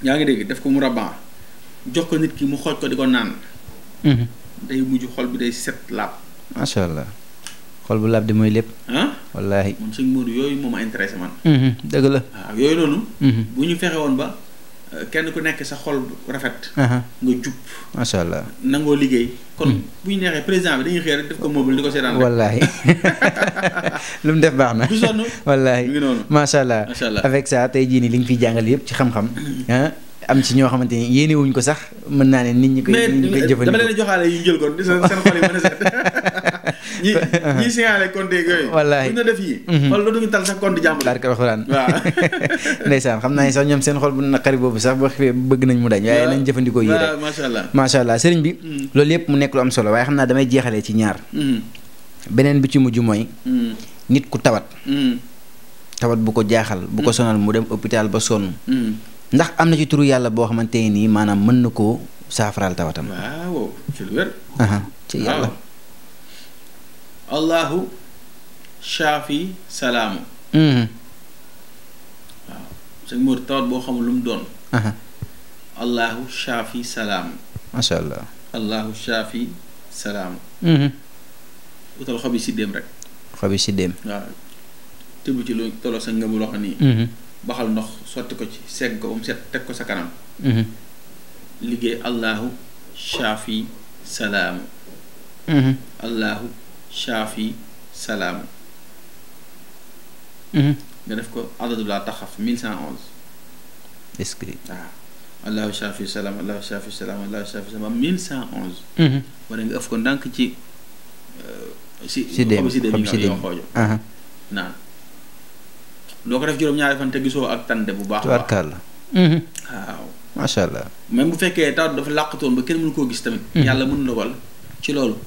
yaa ngi dégg def ko murabba jox ko nit ki mu xooj ko di ko naan. day mujj xol bi day set laab. macha allah. xol bu laab di mooy lépp. wallaahi. man sëñ Modou yooyu moo ma intéressé man. dëgg la. waaw yooyu noonu. bu ñu fexe woon ba kenn ku nekk sa xol rafet. nga jub. macha allah. nangoo liggéey. kon bu ñu neexee président bi dañuy xëy rek def ko mobile di ko seetaan rek. wallaahi lu mu def baax na. du sonn. wallaahi mi ngi noonu. macha allah. macha allah avec ça tey jii nii li nga fiy jàngal yëpp ci xam-xam. am ci ñoo xamante ni yéene wuñ ko sax mën naa ne nit ñi koy jëfandikoo. dama leen joxaale yu jël kon seen xol yi mën a set. ñi signalé compte yooyu. wallaahi bu ñu def yi. wala loolu duñu tal sax compte jàmbur. barke alxuraan. waaw. ndeysaan xam naa ne sax ñoom seen xol bu naqari boobu sax boo xefee bëgg nañ mu dañ. waaye nañ jëfandikoo yi rek. macha allah macha allah sëriñ bi. loolu yëpp mu nekk lu am solo waaye xam naa damay jeexalee ci ñaar. beneen bi ci mujj mooy. nit ku tawat. tawat bu ko jaaxal bu ko sonal mu dem hôpital ba sonn. ndax am na ci turu yàlla boo xamante nii maanaam mën na koo saafaraal tawatam. waaw ci lu wér. ci yàlla. allahu shaafi salaamu. waaw sëñ Mor tawat boo xamul lu mu doon. allahu shaafi salaamu. macha allah. allahu shaafi salaamu. utal xobi siddéem rek. xobi siddéem. waaw tëbb ci lu tolloo sa ngëmu loxo nii. baxal ndox sotti ko ci segg ko ba mu set teg ko sa kanam. liggéey allahu shaafi salaamu. allahu shaafi salaamu. nga def ko adadu laa taxaf 1111. est-ce que. waaw allahu shaafi salaam allahu shaafi salaam allahu shaafi salaam 1111. wala nga ëf ko ndànk ci. si déem xobi si déem xoojo naan. loo ko def juróom-ñaari fan te gisoo ak tànde bu baax. tubaarkàlla. waaw. macha allah. même bu fekkee taw dafa làqatoon ba kenn mënu koo gis tamit. yàlla mën na dogal ci loolu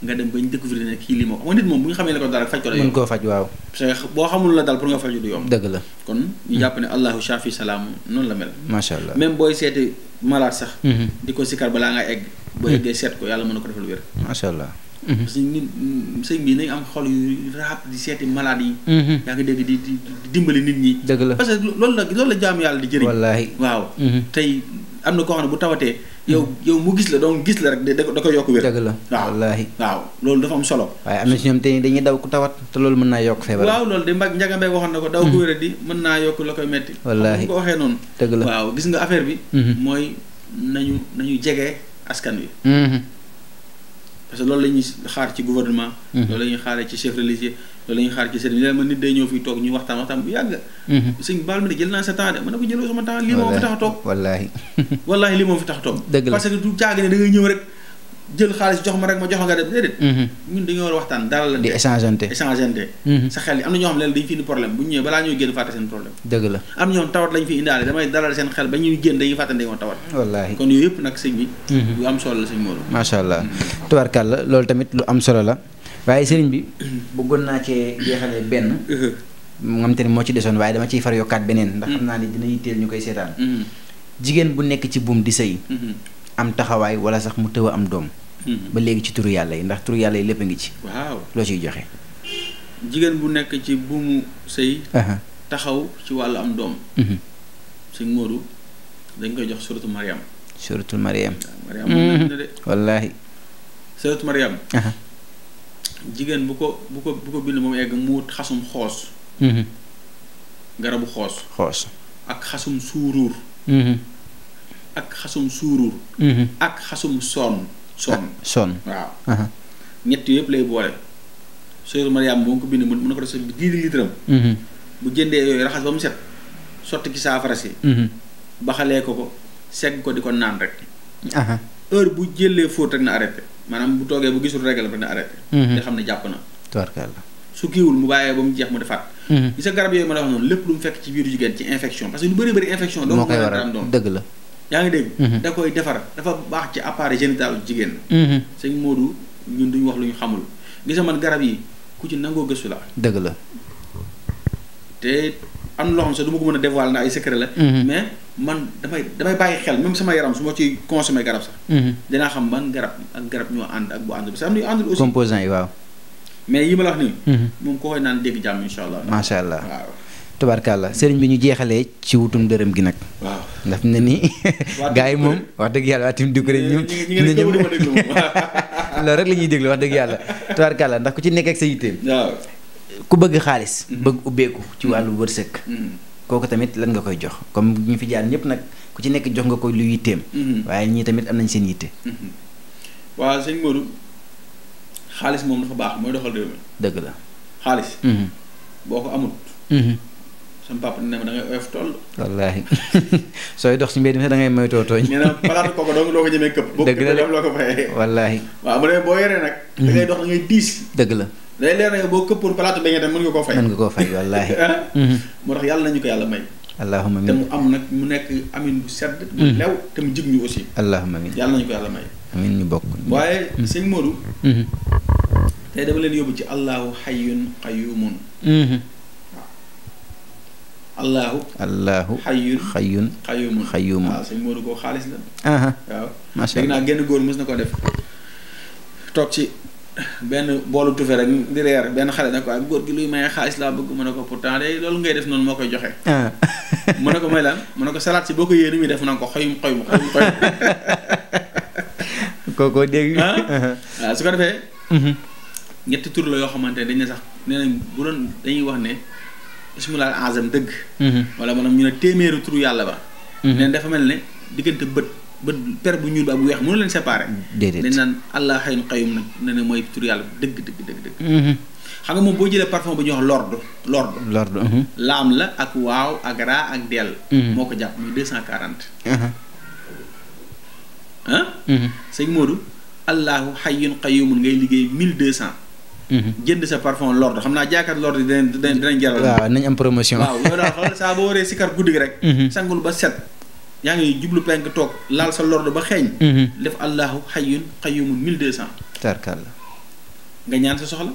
nga dem bañ découvrir ne kii lii moo ko nit moom bu ñu xamee ne ko dara faj ko la. mën koo faj waaw. parce que boo xamul la dal pour nga faju du yomb. dëgg la kon ñu jàpp ne allahu shaafi salaam noonu la mel. macha allah même booy seeti malade sax. di ko sikkar balaa nga egg. boo eggee seet ko yàlla mën na ko defal wér. macha allah. parce que nit sëñ bi nañ am xol yu raab di seeti malade yi. yaa ngi dégg di dimbali nit ñi. dëgg la parce que loolu la jaam yàlla di jëriñ. wallaahi waaw. tey am na koo xam ne bu tawatee. yow mu gis la donc gis la rek da ko yokk wér. dëgg la wallaahi. waaw loolu dafa am solo. waaye am na ci ñoom te dañuy daw ku tawat te loolu mën naa yokk feebar. waaw loolu de Njaga Mbay waxoon na ko daw ko wér di mën naa yokk la koy metti. wallaahi ko waxee noonu. dëgg la waaw gis nga affaire bi. mooy nañu jege askan wi. parce que loolu la ñuy xaar ci gouvernement. loolu la ñuy xaaree ci chef religieux loolu la ñuy xaar ci sëriñ léegi man nit day ñëw fii toog ñu waxtaan bu yàgg. sëñ baal ma de jël naa sa temps de mën na ko jëloo sama temps lii moo fi tax a toog. wallaahi lii moo fi tax a toog. dëgg la parce que du caagi ne da ngay ñëw rek jël xaalis jox ma rek ma jox nga dem déedéet. ñun dañoo war a waxtaan dara la. di échangeante sa xel yi am na ñoo xam ne dañu fi indi problème bu ñu ñëwee balaa ñuy génn fàtte seen problème. dëgg la am na ñoom tawat lañ fi indaale damay dalal seen xel ba ñuy génn dañuy fàtte dañoo tawat. wallaahi kon yooyu yëpp nag sëñ bi. yu am solo la sëñ Modou. macha allah tubaarkàlla loolu tamit lu am solo la waaye sëriñ bi bëggoon naa cee jeexalee benn. nga xam te ne moo ci desoon waaye dama ciy far yokkaat beneen. ndax xam naa ni dina yitteel ñu koy seetaan. jigéen bu nekk ci buum di sëy am taxawaay wala sax mu tëw a am doom. ba léegi ci turu yàlla yi ndax turu yàlla yi lépp a ngi ci. waaw loo ciy joxe. jigéen bu nekk ci buumu sëy taxaw ci wàllu am doom. sëñ Modou dañ koy jox suratu Mariam. suratul Mariam. Mariam mën na de. wallaahi. suratu Mariam. jigéen bu ko bind moom egg mu wut xasum xoos. garabu xoos. ak xasum suuruur. ak xasum suuruur. ak xasum son. waaw. ñett yëpp lay boole. suratu Mariam boo ko bind mën na ko def sa 10 litres am. bu jëndee yooyu raxas ba mu set sotti ci saafara si. baxalee ko segg ko di ko naan rek. heure bu jëlee fóot rek na arrêté maanaam bu toogee bu gisul régal rek na arrêté. nga xam ne jàpp na. tubarkalla su kiiwul mu bàyyee ba mu jeex mu defaat. gis nga garab yooyu ma la wax noonu lépp lu mu fekk ci biiru jigéen ci infection parce que lu bëri infection. doo koy waral dëgg la. yaa ngi dégg. da koy defar dafa baax ci appareil génital jigéen. sëñ Modou ñun duñu wax lu ñu xamul gis nga man garab yi ku ci nangoo gëstu la. dëgg la. te am na loo xam sax du ma ko mën a dévoiler ndax ay secret la. mais man damay bàyyi xel même sama yaram su ma ciy consommer garab sax. dinaa xam ban garab ak garab ñoo ànd ak bu ànd bi sax am na àndul aussi. composants yi waaw. mais yi ma la wax nii. moom koo koy naan dégg jàmm incha allah. macha allah waaw. tubaarkàlla sëriñ bi ñu jeexalee ci wutum dërëm gi nag. waaw ndax fi mu ne nii. gars yi moom wax dëgg yàlla waa tamit dugg rek ñoom. loolu rek la ñuy déglu wax dëgg yàlla. tubaarkàlla ndax ku ci nekk ak sa yitteem. waaw. ku bëgg xaalis. bëgg ubbeeku ci wàllu wërsëg. kooku tamit lan nga koy jox comme ñu fi jaar ñëpp nag ku ci nekk jox nga ko lu yitteem. waaye ñii tamit am nañ seen yitte. waaw sëñ Modou xaalis moom dafa baax mooy doxal réew mi. dëgg la xaalis. boo ko amut. sama papa ne ma da ngay oyof toll. wallaahi sooy dox ci mbedd mi sax da ngay moytoo tooñ. nee na palaatu kooku doo ko ñemee këpp. dëgg la boo loo ko fayee. wallaahi. waaw bu dee boo yoree nag. da ngay dox da ngay diis. dëgg la. day leer na boo këppoon palaatu beñe tam mën nga koo fay. mën nga koo fay wallaahi. moo tax yàlla nañu ko yàlla may. allahumma amiin te mu am nag mu nekk amin bu sedd. bu lew te mu jig ñu aussi. allahumma amiin yàlla nañu ko yàlla may. amiin ñu bokk. waaye sëñ Modou. tey dama leen yóbbu ci allahu xayyun qayyumun. waaw. allahu xayyun qayyumun. waaw sëñ Modou koo xaalis la. waaw macha allah dégg naa genn góor mës na ko def toog ci benn boolu tufe rek di reer benn xale ne ko ak góor gi luy maye xaalis laa bëgg mu ne ko pourtant de loolu ngay def noonu moo koy joxe. mu ne ko may lan mu ne ko salaat si boo ko yéene muy def mu ne ko xoyum. kookoo dégg. waaw su ko defee. ñetti tur la yoo xamante ne dañ ne sax nee nañ bu doon dañuy wax ne ismulaal azam dëgg. wala maanaam ñu ne téeméeru turu yàlla ba. nee dafa mel ne diggante bët per bu ñuul ba bu weex mënu leen séparer. déedéet dañ naan allah xayyun qayyum nag nee na mooy turu yàlla dëgg. xam nga moom boo jëlee parfum bu ñuy wax lord. laam la ak waaw ak raa ak dell. moo ko jàpp muy 240. sëñ Modou allahu xayyun qayyumun ngay liggéey 1200. jënd sa parfum lord xam naa jaakaar lord yi dinañ jaral. waaw nañ am promotion. waaw yow daal xool saa boo waree sikar guddi gi rek. sangul ba set. yaa ngi jublu penk toog laal sa lord ba xeeñ. def allahu xayyun qayyumun 1200. tarkalla. nga ñaan sa soxla.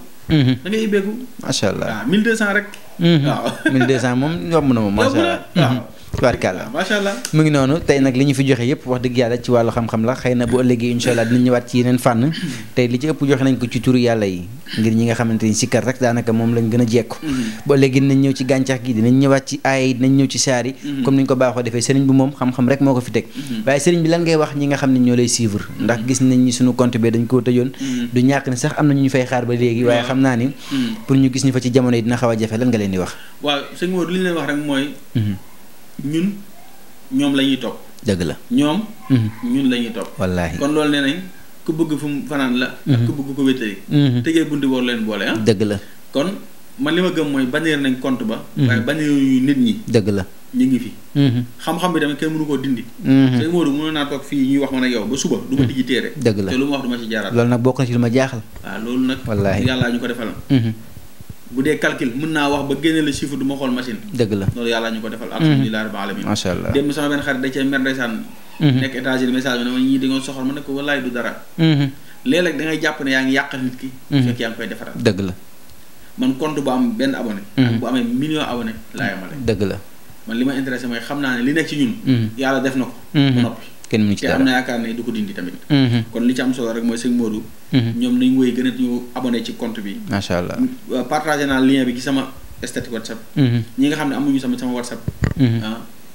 da ngay ibbeeku. macha allah waaw 1200 rek. waaw 1200 moom yomb na moom macha allah. waaw. tubaarkàlla macha allah mu ngi noonu tey nag li ñu fi joxe yëpp wax dëgg yàlla ci wàllu xam-xam la xëy na bu ëllëgee incha allah dinañ ñëwaat ci yeneen fànn tey li ci ëpp joxe nañ ko ci turu yàlla yi ngir ñi nga xamante ni sikkar rek daanaka moom lañ gën a jekku bu ëllëgee dinañ ñëw ci gàncax gi dinañ ñëwaat ci aaya yi dinañ ñëw ci saar yi comme ni ñu ko baaxoo defee sëriñ bi moom xam-xam rek moo ko fi teg waaye sëriñ bi lan ngay wax ñi nga xam ne ñoo lay suivre ndax gis nañ ni suñu compte bi dañ koo tëjoon du ñàkk ni sax am na ñu fay xaar ba léegi waaye xam naa ni pour ñu gis ñu fa ci jamono yi dina xaw a jafe lan nga leen di wax waaw sëñ Modou li ñu leen wax rek mooy ñun ñoom la ñuy topp. dëgg la ñoom. ñun la ñuy topp. wallaahi kon loolu nee nañ ku bëgg fu mu fanaan la. ak ku bëgg ko wéttali. tëjee bunti war leen boole ah. dëgg la kon man li ma gëm mooy bannir nañ compte ba. waaye bannir yu nit ñi. dëgg la ñu ngi fi. xam-xam bi tamit kenn mënu koo dindi. sëñ Modou mënoon naa toog fii ñuy wax man ak yow ba suba. du ma tijji téere. dëgg la te lu ma wax du ma ci jaaraat. loolu nag bokk na ci lu ma jaaxal. waaw loolu nag. wallaahi yàllaa ñu ko defal. bu dee calcul mën naa wax ba génne la chiffre du ma xool machine. dëgg la loolu yàlla ñu ko defal. alhamdulilah rabbil alamin. macha allah dem sama benn xarit da cee mer ndeysaan. nekk États-Unis message bi ne ma ñii di nga soxor ma ne ko wallaay du dara. léeg-léeg da ngay jàpp ne yaa ngi yàqal nit ki. fekk yaa ngi koy defaral. dëgg la man compte bu am benn abonné. bu amee million abonné laa yemale. dëgg la man li ma intéressé mooy xam naa ne li nekk ci ñun. yàlla def na ko. ba noppi kenn mu ci dara te am na yaakaar ne du ko dindi tamit. kon li ci am solo rek mooy sëñ Modou. ñoom nañ woy gën a ñu abonné ci compte bi. macha allah partagé naa lien bi ci sama statut WhatsApp. ñi nga xam ne amuñu sama WhatsApp.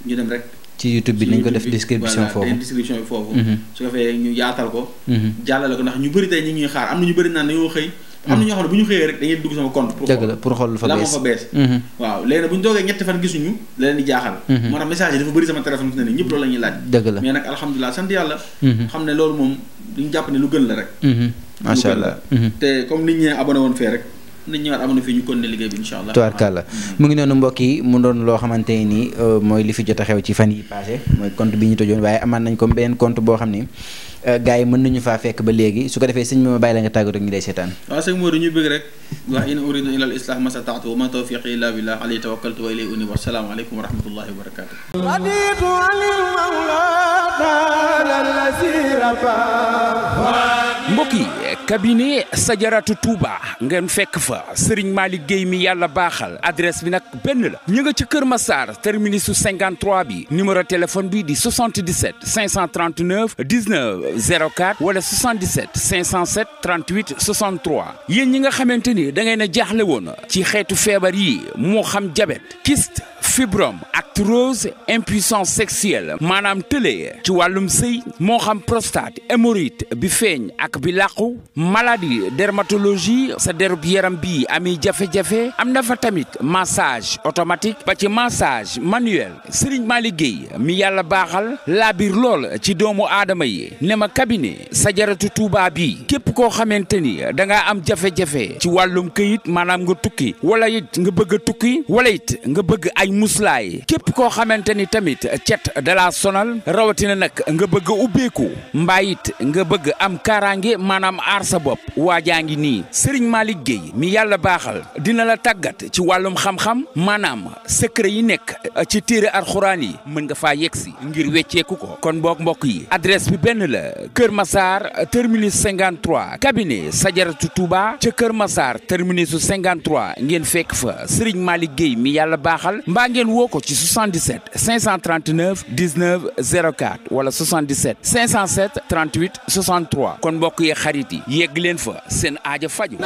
ñu dem rek ci YouTube bi nañ ko def description foofu voilà description bi foofu su ko fee ñu yaatal ko jàllale ko ndax ñu bëri tey ñu ngi xaar am na ñu bëri naan dañoo xëy am na ñoo xam ne bu ñu xëyee rek dañuy dugg sama compte pour xool fa bees waaw léegi nag bu ñu toogee ñetti fan gisuñu la leen di jaaxal moo tax message yi dafa bëri sama téléphone fi ne nii ñëpp loolu la ñuy laaj dëgg la mais nag alhamdulilah sant yàlla xam ne loolu moom duñu jàpp ne lu gën la rek macha allah te comme nit ñi abonné woon fee rek nañ ñëwaat amoon na fii ñu kon ne liggéey bi incha allah tubaarkàlla mu ngi noonu mbokk yi mu doon loo xamante ni mooy li fi jot a xew ci fan yi passé mooy compte bi ñu tëjoon waaye amaan nañ ko beneen compte boo xam ni gars yi mën nañu faa fekk ba léegi su ko defee sëñ bi ma bàyyi la nga tàggatoo ak ñi lay seetaan waaw sëñ Modou ñu bëgg rek wax in uridu illa al islah ma stata'tu wa ma tawfiqi illa billah alayhi tawakkaltu wa ilayhi unib wa salaamu aleykum wa rahmatullahi wa barakatuh mbokk yi cabinet Sadiaratou Touba ngeen fekk fa Serigne Malick Gueye mi yàlla baaxal adresse bi nag benn la ñu nga ci Kër Massar terminus 53 bi numéro téléphone bi di 77 539 19 04 wala 77 507 38 63 yéen ñi nga xamante ni da ngeen a jaaxle woon ci xeetu feebar yi moo xam diabète kyste fibrome arthrose impuissance sexuelle maanaam tëlee ci wàllum sëy moo xam prostate hémorroïde bi feeñ ak bi làqu maladie dermatologie sa derub yaram bi ami jafe-jafe am na fa tamit massage automatique ba ci massage manuel Serigne Malick Gueye mi yàlla baaxal laa biir lool ci doomu aadama yi ne ma cabinet Sadiaratou Touba bi képp koo xamante ni da ngaa am jafe-jafe ci wàllum këyit maanaam nga tukki wala it nga bëgg a tukki wala it nga bëgg ay muslaay képp koo xamante ni tamit cet da la sonal rawatina nag nga bëgg a ubbeeku mbaa it nga bëgg am kaaraange maanaam aar sa bopp waajaa ngi nii Serigne Malick Gueye mi yàlla baaxal dina la tàggat ci wàllum xam-xam maanaam secret yi nekk ci téere alxuraan yi mën nga faa yegsi ngir wecceeku ko kon boog mbokk yi adresse bi benn la Kër Massar terminus 53 cabinet Sadiaratou Touba ca Kër Massar terminus 53 ngeen fekk fa Serigne Malick Gueye mi yàlla baaxal mbaa ngeen woo ko ci 77 539 19 04 wala 77 507 38 63 kon mbokk yi xarit yi yegg leen fa seen aaja faju